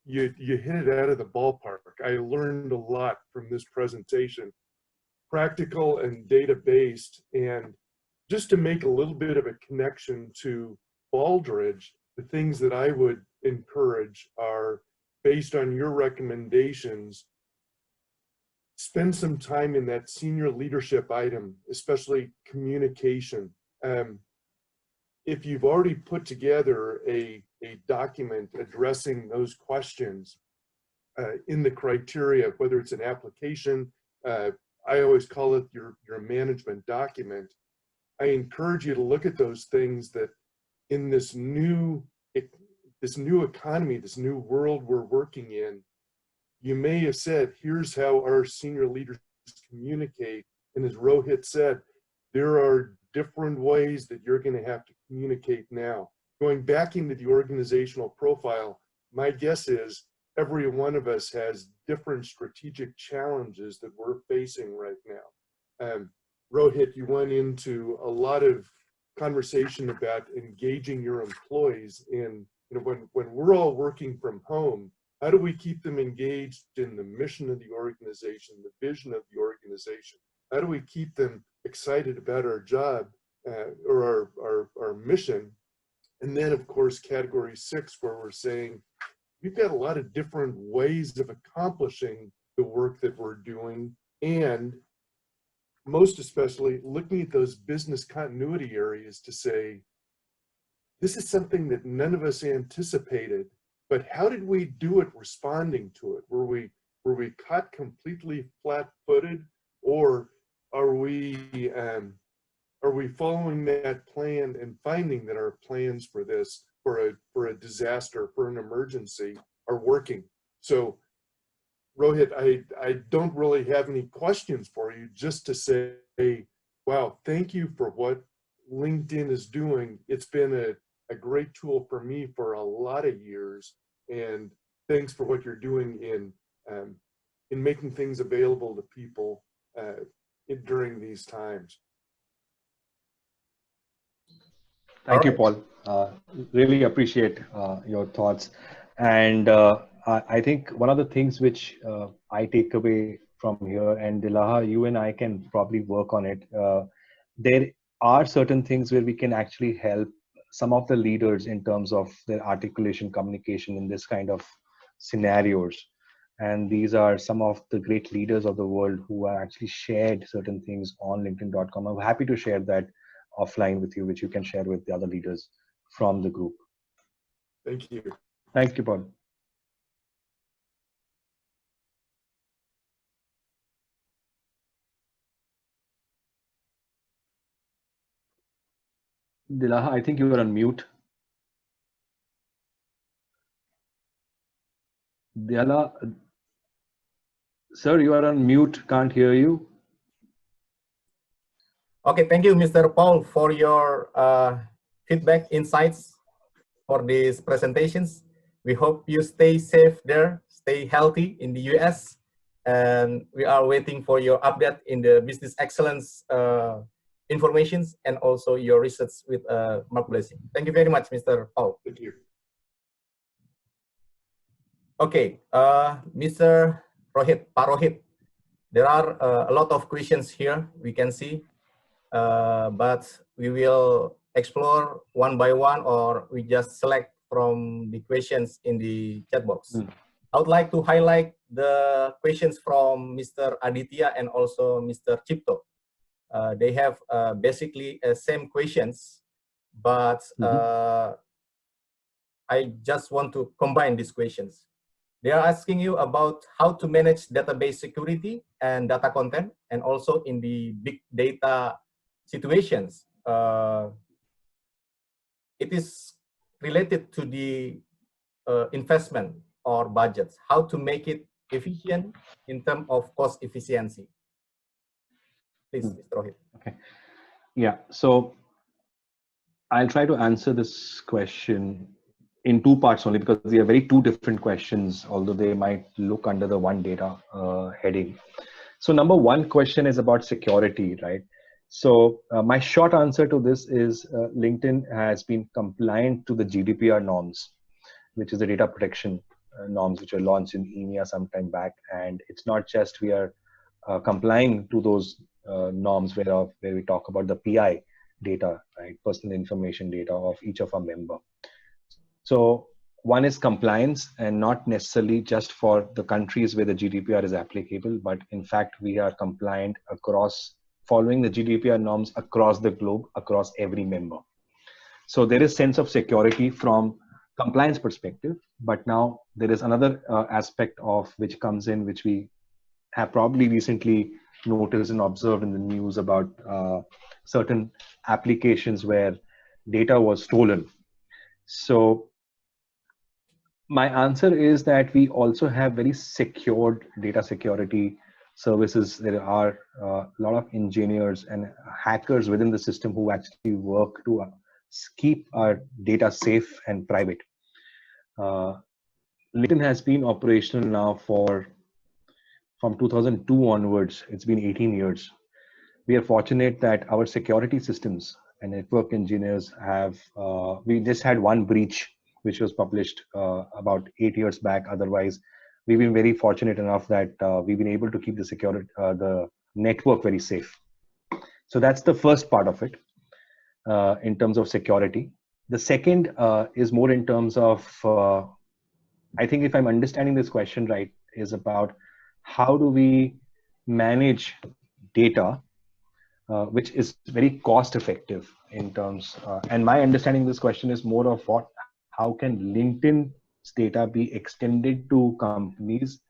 you hit it out of the ballpark. I learned a lot from this presentation, practical and data-based. And just to make a little bit of a connection to Baldridge, the things that I would encourage are based on your recommendations. Spend some time in that senior leadership item, especially communication. If you've already put together a document addressing those questions in the criteria, whether it's an application, I always call it your management document. I encourage you to look at those things that in this new economy, this new world we're working in, you may have said, here's how our senior leaders communicate. And as Rohit said, there are different ways that you're going to have to communicate now. Going back into the organizational profile, my guess is every one of us has different strategic challenges that we're facing right now. Rohit, you went into a lot of conversation about engaging your employees in, when we're all working from home, how do we keep them engaged in the mission of the organization, the vision of the organization? How do we keep them excited about our job or our mission? And then, of course, category 6, where we're saying, we've got a lot of different ways of accomplishing the work that we're doing, and most especially looking at those business continuity areas to say, this is something that none of us anticipated, but how did we do it responding to it? Were we caught completely flat-footed, or are we following that plan and finding that our plans for this, for a disaster, for an emergency, are working? So, Rohit, I don't really have any questions for you, just to say, wow, thank you for what LinkedIn is doing. It's been a great tool for me for a lot of years, and thanks for what you're doing in making things available to people during these times. Thank you, Paul. Really appreciate your thoughts. And I think one of the things which I take away from here, and Dialah, you and I can probably work on it. There are certain things where we can actually help some of the leaders in terms of their articulation, communication in this kind of scenarios. And these are some of the great leaders of the world who have actually shared certain things on LinkedIn.com. I'm happy to share that offline with you, which you can share with the other leaders from the group. Thank you. Thank you, Paul. Dialah, I think you are on mute. Dialah, sir, you are on mute, can't hear you. Okay, thank you, Mr. Paul, for your feedback, insights for these presentations. We hope you stay safe there, stay healthy in the US, and we are waiting for your update in the business excellence informations and also your research with Mark Blessing. Thank you very much, Mr. Paul. Thank you. Okay, Mr. Rohit, Pak Rohit, there are a lot of questions here we can see, but we will explore one by one, or we just select from the questions in the chat box. I would like to highlight the questions from Mr. Aditya and also Mr. Chipto. They have basically same questions, but I just want to combine these questions. They are asking you about how to manage database security and data content, and also in the big data situations. It is related to the investment or budgets, how to make it efficient in terms of cost efficiency. Please, Mr. Rohit. Okay. Yeah, so I'll try to answer this question in two parts only, because they are very two different questions, although they might look under the one data heading. So number one question is about security, right? So my short answer to this is LinkedIn has been compliant to the GDPR norms, which is the data protection norms, which were launched in EMEA some time back. And it's not just we are complying to those norms where we talk about the PI data, right? Personal information data of each of our member. So one is compliance, and not necessarily just for the countries where the GDPR is applicable, but in fact, we are compliant across, following the GDPR norms across the globe, across every member. So there is sense of security from compliance perspective, but now there is another aspect of which comes in, which we have probably recently noticed and observed in the news about certain applications where data was stolen. So my answer is that we also have very secured data security services. There are a lot of engineers and hackers within the system who actually work to keep our data safe and private. LinkedIn has been operational now from 2002 onwards. It's been 18 years. We are fortunate that our security systems and network engineers have, we just had one breach which was published about 8 years back. Otherwise, we've been very fortunate enough that we've been able to keep the security, the network very safe. So that's the first part of it in terms of security. The second is more in terms of, I think if I'm understanding this question right, is about how do we manage data, which is very cost effective in terms, and my understanding of this question is more of how can LinkedIn's data be extended to companies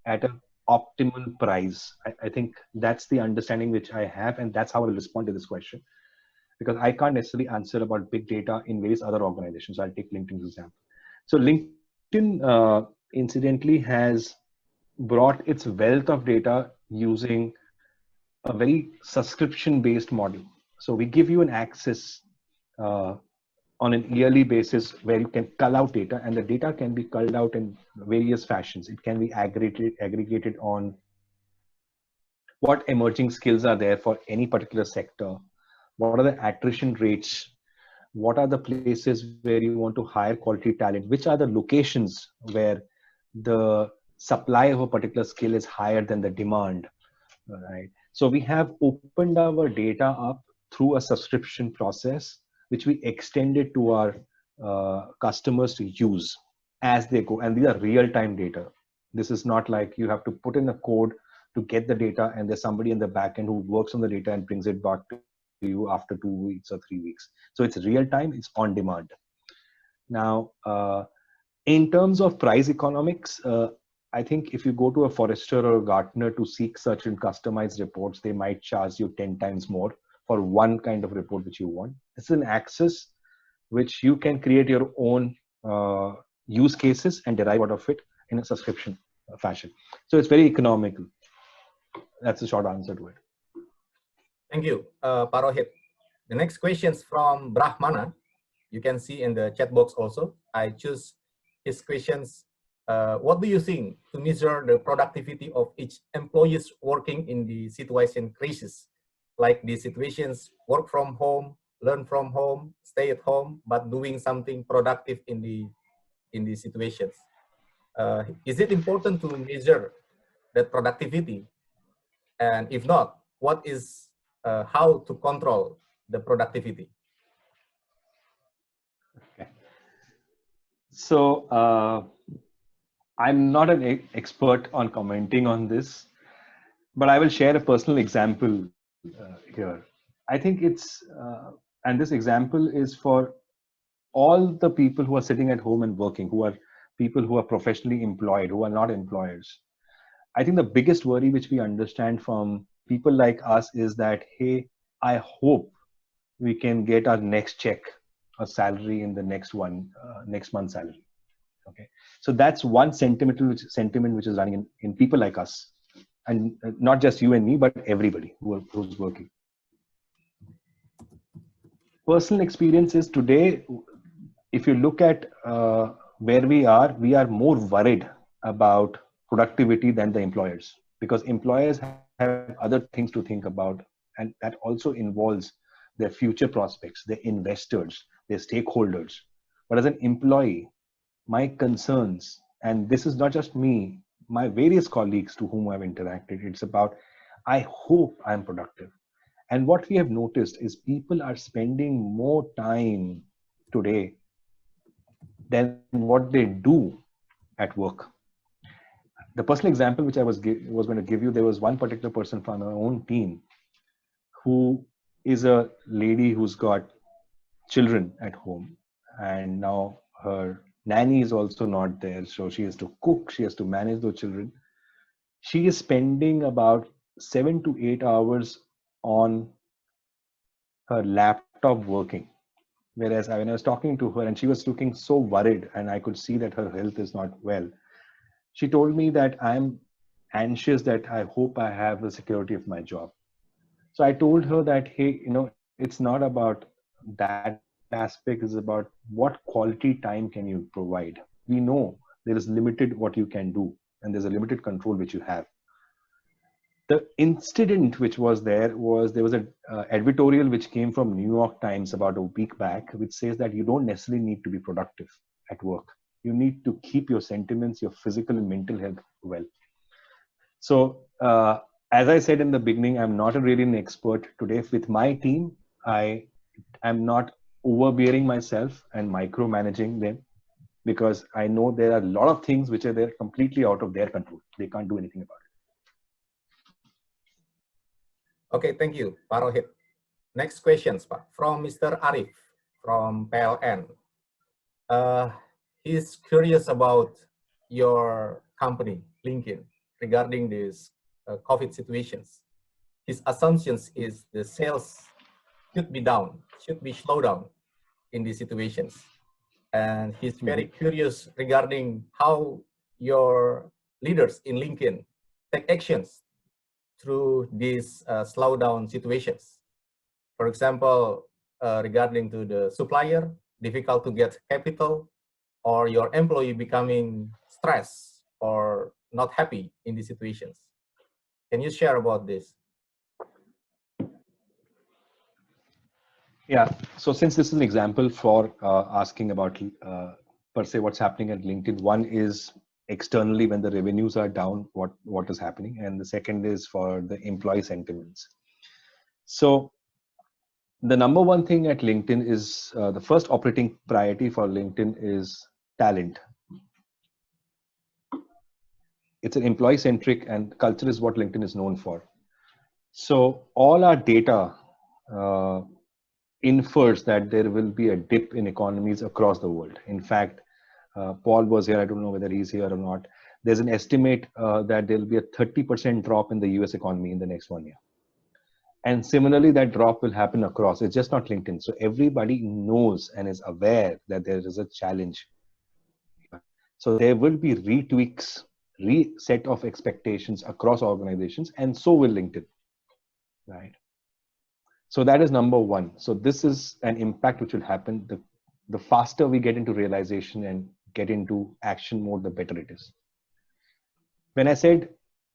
at an optimal price? I think that's the understanding which I have, and that's how I will respond to this question, because I can't necessarily answer about big data in various other organizations. I'll take LinkedIn's example. So LinkedIn, incidentally, has brought its wealth of data using a very subscription-based model. So we give you an access on an yearly basis where you can cull out data, and the data can be culled out in various fashions. It can be aggregated on what emerging skills are there for any particular sector, what are the attrition rates, what are the places where you want to hire quality talent, which are the locations where the supply of a particular skill is higher than the demand, right? So we have opened our data up through a subscription process, which we extended to our customers to use as they go. And these are real-time data. This is not like you have to put in a code to get the data and there's somebody in the back end who works on the data and brings it back to you after 2 weeks or 3 weeks. So it's real-time, it's on demand. Now, in terms of price economics, I think if you go to a Forrester or a Gartner to seek certain customized reports, they might charge you 10 times more for one kind of report which you want. It's an access which you can create your own use cases and derive out of it in a subscription fashion. So it's very economical. That's the short answer to it. Thank you, Pak Rohit. The next question is from Brahmana. You can see in the chat box also. I choose his questions what do you think to measure the productivity of each employees working in the situation crisis, like the situations work from home, learn from home, stay at home, but doing something productive in the situations? Is it important to measure that productivity? And if not, what is how to control the productivity? Okay. So I'm not an expert on commenting on this, but I will share a personal example here. I think and this example is for all the people who are sitting at home and working, who are people who are professionally employed, who are not employers. I think the biggest worry which we understand from people like us is that, hey, I hope we can get our next check or salary in the next month's salary. Okay, so that's one sentiment which is running in people like us, and not just you and me, but everybody who's working. Personal experience is today, if you look at where we are more worried about productivity than the employers, because employers have other things to think about, and that also involves their future prospects, their investors, their stakeholders. But as an employee, my concerns, and this is not just me, my various colleagues to whom I've interacted, it's about, I hope I'm productive. And what we have noticed is people are spending more time today than what they do at work. The personal example which I was going to give you, there was one particular person from our own team who is a lady who's got children at home, and now her nanny is also not there, so she has to cook, she has to manage those children. She is spending about 7 to 8 hours on her laptop working. Whereas when I was talking to her and she was looking so worried and I could see that her health is not well, she told me that I'm anxious, that I hope I have the security of my job. So I told her that, hey, it's not about that aspect, it's about what quality time can you provide. We know there is limited what you can do and there's a limited control which you have. The incident which was there was an editorial which came from New York Times about a week back, which says that you don't necessarily need to be productive at work. You need to keep your sentiments, your physical and mental health well. So as I said in the beginning, I'm not really an expert today. With my team, I am not overbearing myself and micromanaging them, because I know there are a lot of things which are there completely out of their control. They can't do anything about it. Okay, thank you, Pak Rohit. Next questions, Pak, from Mr. Arif from PLN. He's curious about your company, LinkedIn, regarding this COVID situations. His assumptions is the sales should be down, should be slowed down in these situations. And he's very curious regarding how your leaders in LinkedIn take actions through these slowdown situations. For example, regarding to the supplier, difficult to get capital, or your employee becoming stressed or not happy in these situations. Can you share about this? Yeah, so since this is an example for asking about per se what's happening at LinkedIn, one is externally when the revenues are down, what is happening, and the second is for the employee sentiments. So the number one thing at LinkedIn is the first operating priority for LinkedIn is talent. It's an employee centric, and culture is what LinkedIn is known for. So all our data infers that there will be a dip in economies across the world. In fact, Paul was here. I don't know whether he's here or not. There's an estimate that there will be a 30% drop in the US economy in the next 1 year. And similarly, that drop will happen across. It's just not LinkedIn. So everybody knows and is aware that there is a challenge. So there will be retweaks, reset of expectations across organizations, and so will LinkedIn, right? So that is number one. So this is an impact which will happen. The faster we get into realization and get into action mode, the better it is. When I said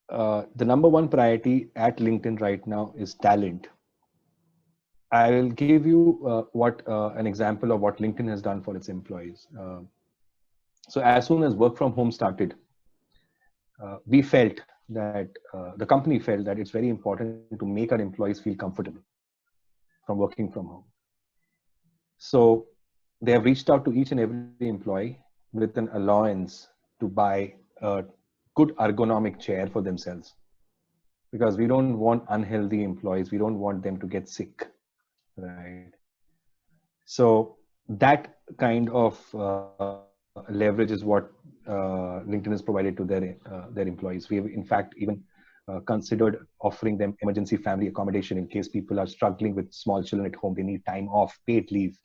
the number one priority at LinkedIn right now is talent, I will give you an example of what LinkedIn has done for its employees. So as soon as work from home started, we felt that the company felt that it's very important to make our employees feel comfortable from working from home. So they have reached out to each and every employee with an allowance to buy a good ergonomic chair for themselves, because we don't want unhealthy employees. We don't want them to get sick, right? So that kind of leverage is what LinkedIn has provided to their employees. We have in fact even considered offering them emergency family accommodation in case people are struggling with small children at home. They need time off, paid leave.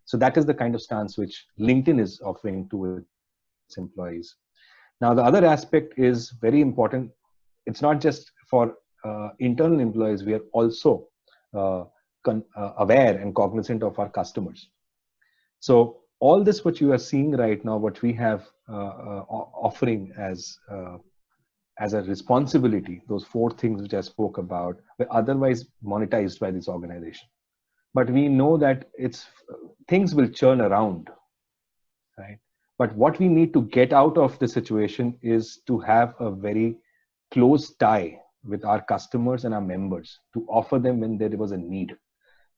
So that is the kind of stance which LinkedIn is offering to its employees. Now, the other aspect is very important. It's not just for internal employees. We are also aware and cognizant of our customers. So all this, what you are seeing right now, what we have offering as a responsibility, those 4 things which I spoke about, were otherwise monetized by this organization. But we know that things will churn around, right? But what we need to get out of the situation is to have a very close tie with our customers and our members to offer them when there was a need.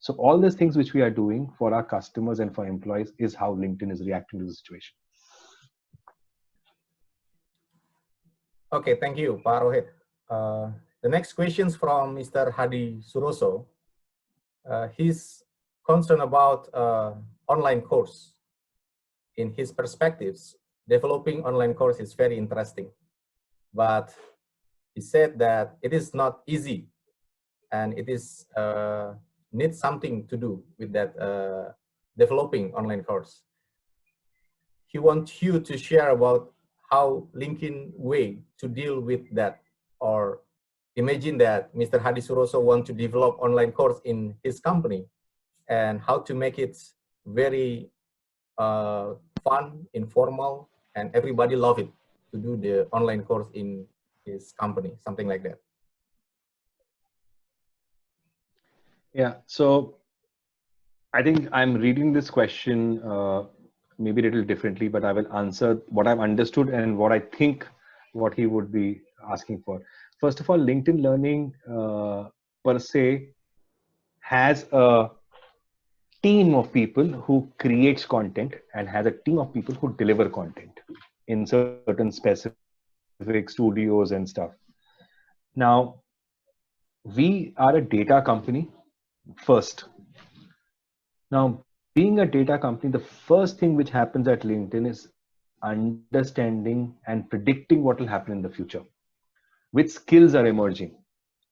So all these things which we are doing for our customers and for employees is how LinkedIn is reacting to the situation. Okay, thank you, Pak Rohit. The next question is from Mr. Hadi Suroso. He's concerned about online course. In his perspectives, developing online course is very interesting, but he said that it is not easy, and it is needs something to do with that developing online course. He wants you to share about how LinkedIn way to deal with that, or imagine that Mr. Hadi Suroso wants to develop online course in his company, and how to make it very fun, informal, and everybody love it to do the online course in his company, something like that. Yeah, so I think I'm reading this question maybe a little differently, but I will answer what I've understood and what I think what he would be asking for. First of all, LinkedIn Learning per se has a team of people who creates content and has a team of people who deliver content in certain specific studios and stuff. Now, we are a data company first. Now, being a data company, the first thing which happens at LinkedIn is understanding and predicting what will happen in the future. Which skills are emerging,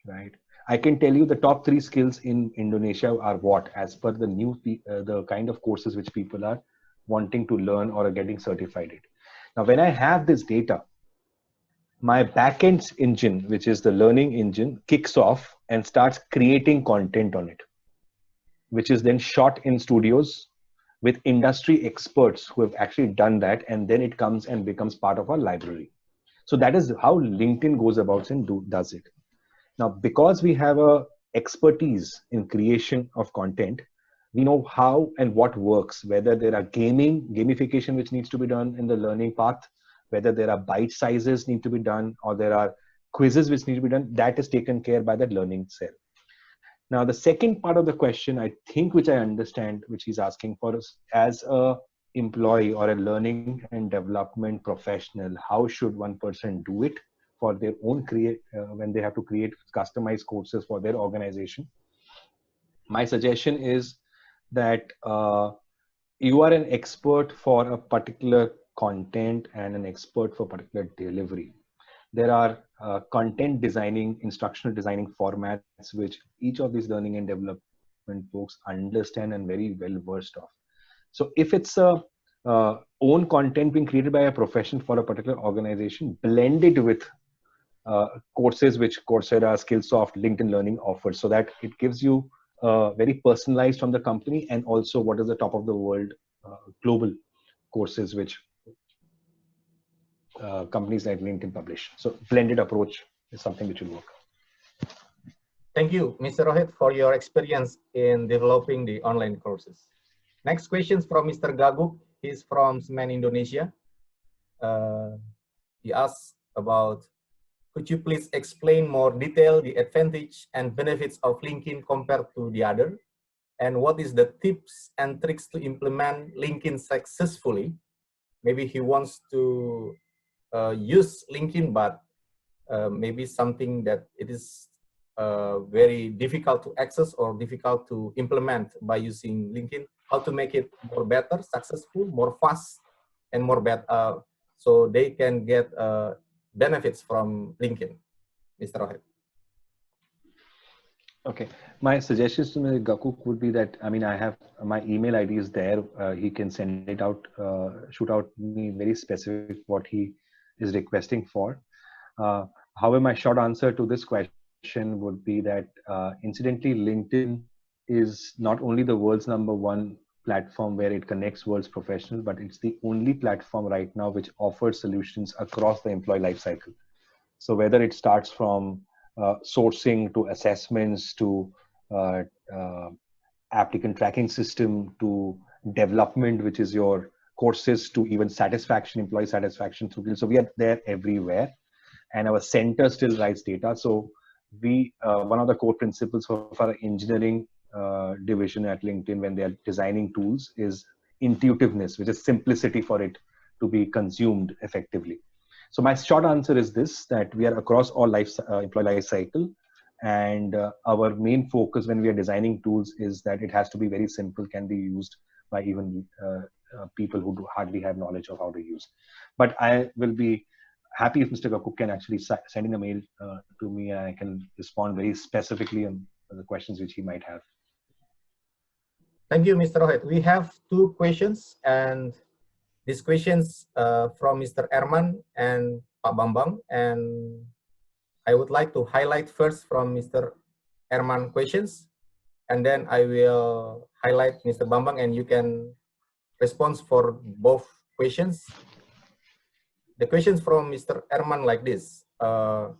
right? I can tell you the top 3 skills in Indonesia are what, as per the new the kind of courses which people are wanting to learn or are getting certified in. Now, when I have this data, my backend engine, which is the learning engine, kicks off and starts creating content on it, which is then shot in studios with industry experts who have actually done that, and then it comes and becomes part of our library. So that is how LinkedIn goes about and does it. Now, because we have a expertise in creation of content, we know how and what works, whether there are gamification which needs to be done in the learning path, whether there are bite sizes need to be done, or there are quizzes which need to be done, that is taken care by that learning cell. Now, the second part of the question, I think, which I understand, which he's asking for us as a employee or a learning and development professional, how should one person do it for their own when they have to create customized courses for their organization? My suggestion is that you are an expert for a particular content and an expert for particular delivery. There are content designing, instructional designing formats, which each of these learning and development folks understand and very well versed of. So if it's a own content being created by a profession for a particular organization, blended with courses which Coursera, Skillsoft, LinkedIn Learning offers, so that it gives you very personalized from the company, and also what is the top of the world global courses which companies like LinkedIn publish. So blended approach is something which will work. Thank you, Mr. Rohit, for your experience in developing the online courses. Next question is from Mr. Gaguk. He's from Semen, Indonesia. He asks about, could you please explain more detail the advantage and benefits of LinkedIn compared to the other? And what is the tips and tricks to implement LinkedIn successfully? Maybe he wants to use LinkedIn, but maybe something that it is very difficult to access or difficult to implement by using LinkedIn. How to make it more better, successful, more fast, and more better, so they can get benefits from LinkedIn. Mr. Rohit. Okay, my suggestions to Mr. Gakuk would be that, I mean, I have my email ID is there. He can send it out, shoot out me very specific what he is requesting for. However, my short answer to this question would be that, incidentally, LinkedIn is not only the world's #1 platform where it connects world's professionals, but it's the only platform right now which offers solutions across the employee lifecycle. So whether it starts from sourcing to assessments to applicant tracking system to development, which is your courses, to even satisfaction, employee satisfaction through. So we are there everywhere, and our center still writes data. So we, one of the core principles of our engineering division at LinkedIn when they are designing tools is intuitiveness, which is simplicity for it to be consumed effectively. So my short answer is this, that we are across all employee life cycle, and our main focus when we are designing tools is that it has to be very simple, can be used by even people who hardly have knowledge of how to use. But I will be happy if Mr. Gakuk can actually send in a mail to me, and I can respond very specifically on the questions which he might have. Thank you, Mr. Rohit. We have 2 questions, and these questions from Mr. Erman and Pak Bambang, and I would like to highlight first from Mr. Erman questions, and then I will highlight Mr. Bambang, and you can respond for both questions. The questions from Mr. Erman like this. The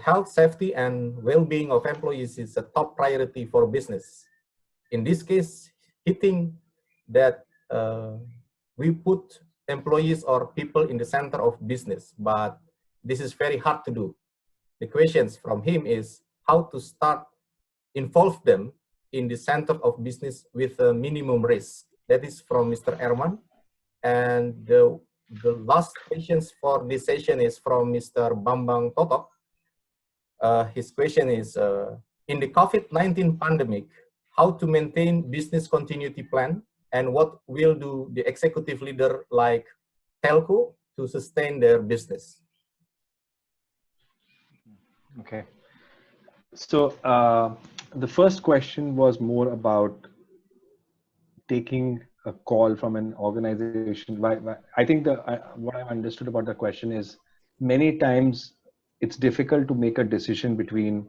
health, safety, and well-being of employees is a top priority for business. In this case, he thinks that we put employees or people in the center of business, but this is very hard to do. The questions from him is how to start involve them in the center of business with a minimum risk. That is from Mr. Erman. And the last questions for this session is from Mr. Bambang Totok. His question is, in the COVID-19 pandemic, how to maintain business continuity plan, and what will do the executive leader like telco to sustain their business? Okay. So the first question was more about taking a call from an organization. I think what I've understood about the question is many times it's difficult to make a decision between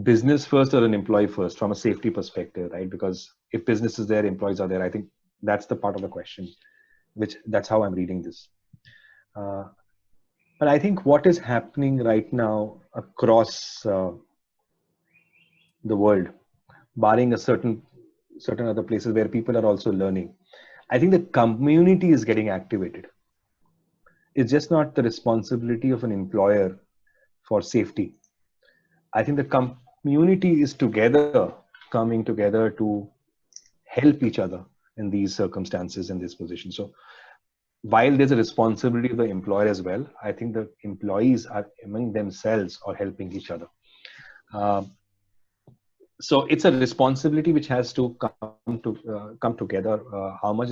business first or an employee first from a safety perspective, right? Because if business is there, employees are there. I think that's the part of the question, that's how I'm reading this. But I think what is happening right now across the world, barring a certain other places where people are also learning, I think the community is getting activated. It's just not the responsibility of an employer for safety. I think the community is coming together to help each other in these circumstances, in this position. So while there's a responsibility of the employer as well, I think the employees are among themselves or helping each other. So it's a responsibility which has to come together. How much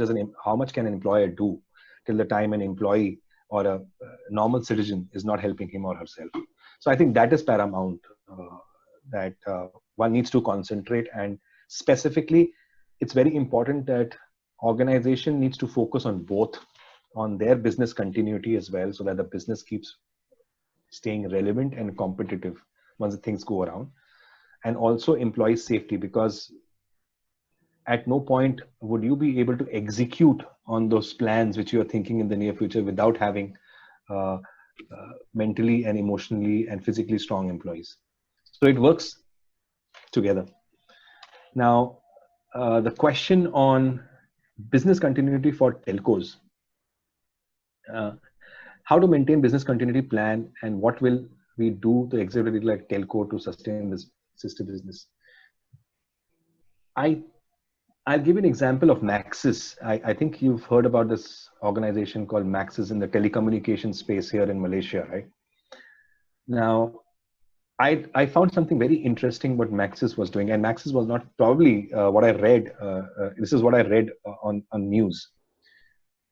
can an employer do till the time an employee or a normal citizen is not helping him or herself? So I think that is paramount, that one needs to concentrate, and specifically, it's very important that organization needs to focus on both, on their business continuity as well, so that the business keeps staying relevant and competitive once the things go around, and also employee safety, because at no point would you be able to execute on those plans which you are thinking in the near future without having mentally and emotionally and physically strong employees. So it works together. Now, the question on business continuity for telcos. How to maintain business continuity plan and what will we do to execute like telco to sustain this sister business? I'll give you an example of Maxis. I think you've heard about this organization called Maxis in the telecommunication space here in Malaysia, right? Now, I found something very interesting what Maxis was doing, and Maxis was not probably what I read. This is what I read on news.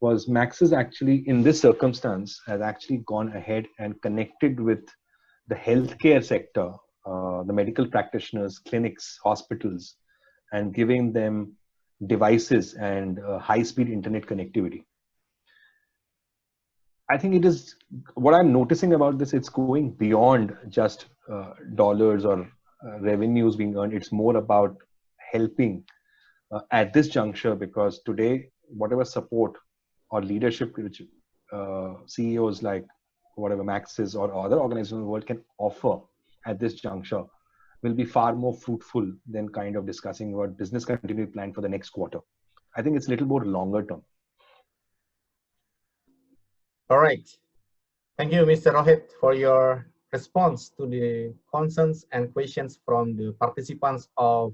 Was Maxis actually in this circumstance has actually gone ahead and connected with the healthcare sector, the medical practitioners, clinics, hospitals, and giving them devices and high-speed internet connectivity. I think it is what I'm noticing about this. It's going beyond just dollars or revenues being earned. It's more about helping at this juncture, because today, whatever support or leadership which CEOs like whatever Maxis or other organizations in the world can offer at this juncture will be far more fruitful than kind of discussing about business continuity plan for the next quarter. I think it's a little more longer term. All right. Thank you, Mr. Rohit, for your response to the concerns and questions from the participants of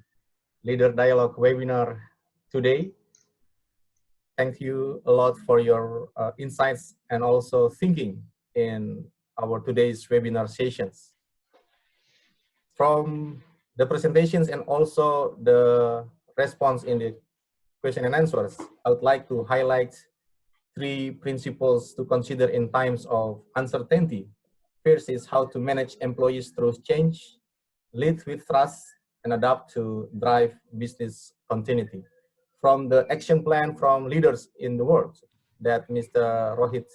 Leader Dialogue webinar today. Thank you a lot for your insights and also thinking in our today's webinar sessions. From the presentations and also the response in the question and answers, I would like to highlight 3 principles to consider in times of uncertainty. First is how to manage employees through change, lead with trust, and adapt to drive business continuity. From the action plan from leaders in the world that Mr. Rohit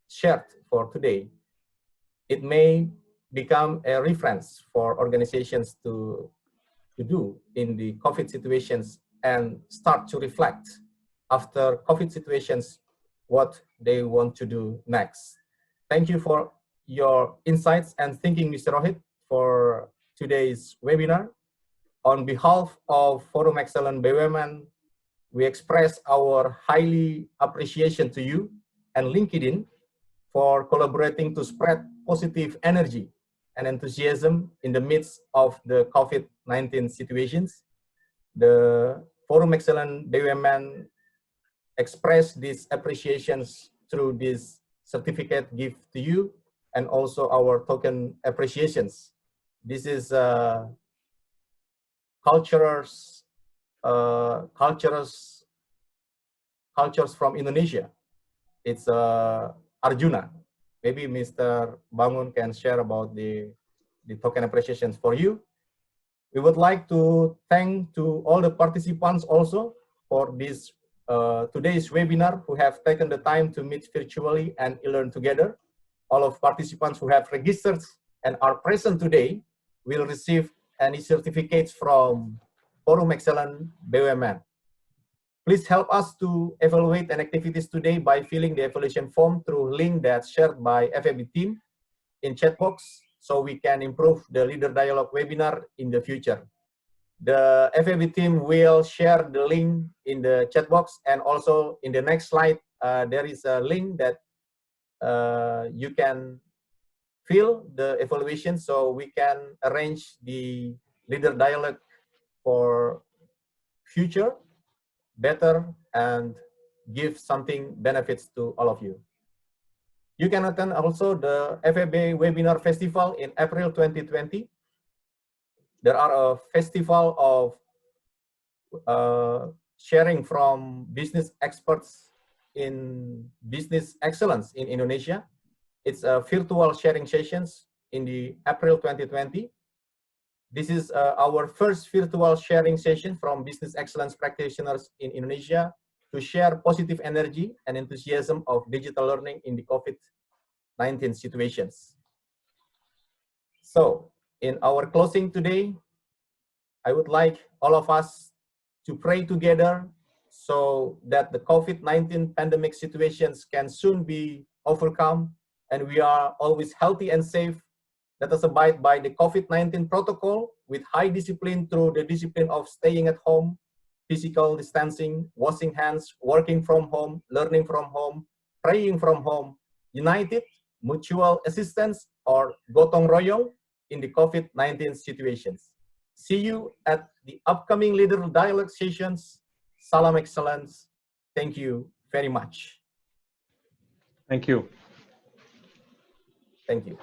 shared for today, it may become a reference for organizations to do in the COVID situations and start to reflect after COVID situations what they want to do next. Thank you for your insights and thinking, Mr. Rohit, for today's webinar. On behalf of Forum Excellent BUMN, we express our highly appreciation to you and LinkedIn for collaborating to spread positive energy and enthusiasm in the midst of the COVID-19 situations. The Forum Excellent BUMN express these appreciations through this certificate gift to you and also our token appreciations. This is cultures from Indonesia. It's Arjuna. Maybe Mr. Bangun can share about the token appreciations for you. We would like to thank to all the participants also for this today's webinar who have taken the time to meet virtually and learn together. All of participants who have registered and are present today will receive any certificates from Forum Excellent BUMN. Please help us to evaluate an activities today by filling the evaluation form through link that's shared by FEB team in chat box so we can improve the Leader Dialogue webinar in the future. The FEB team will share the link in the chat box, and also in the next slide, there is a link that you can fill the evaluation so we can arrange the Leader Dialogue for future better and give something benefits to all of you. You can attend also the FEB Webinar Festival in April 2020. There are a festival of sharing from business experts in business excellence in Indonesia. It's a virtual sharing sessions in the April 2020. This is our first virtual sharing session from business excellence practitioners in Indonesia to share positive energy and enthusiasm of digital learning in the COVID-19 situations. So, in our closing today, I would like all of us to pray together so that the COVID-19 pandemic situations can soon be overcome and we are always healthy and safe. Let us abide by the COVID-19 protocol with high discipline through the discipline of staying at home, physical distancing, washing hands, working from home, learning from home, praying from home, united, mutual assistance, or gotong royong in the COVID-19 situations. See you at the upcoming Leader Dialogue sessions. Salam Excellence. Thank you very much. Thank you. Thank you.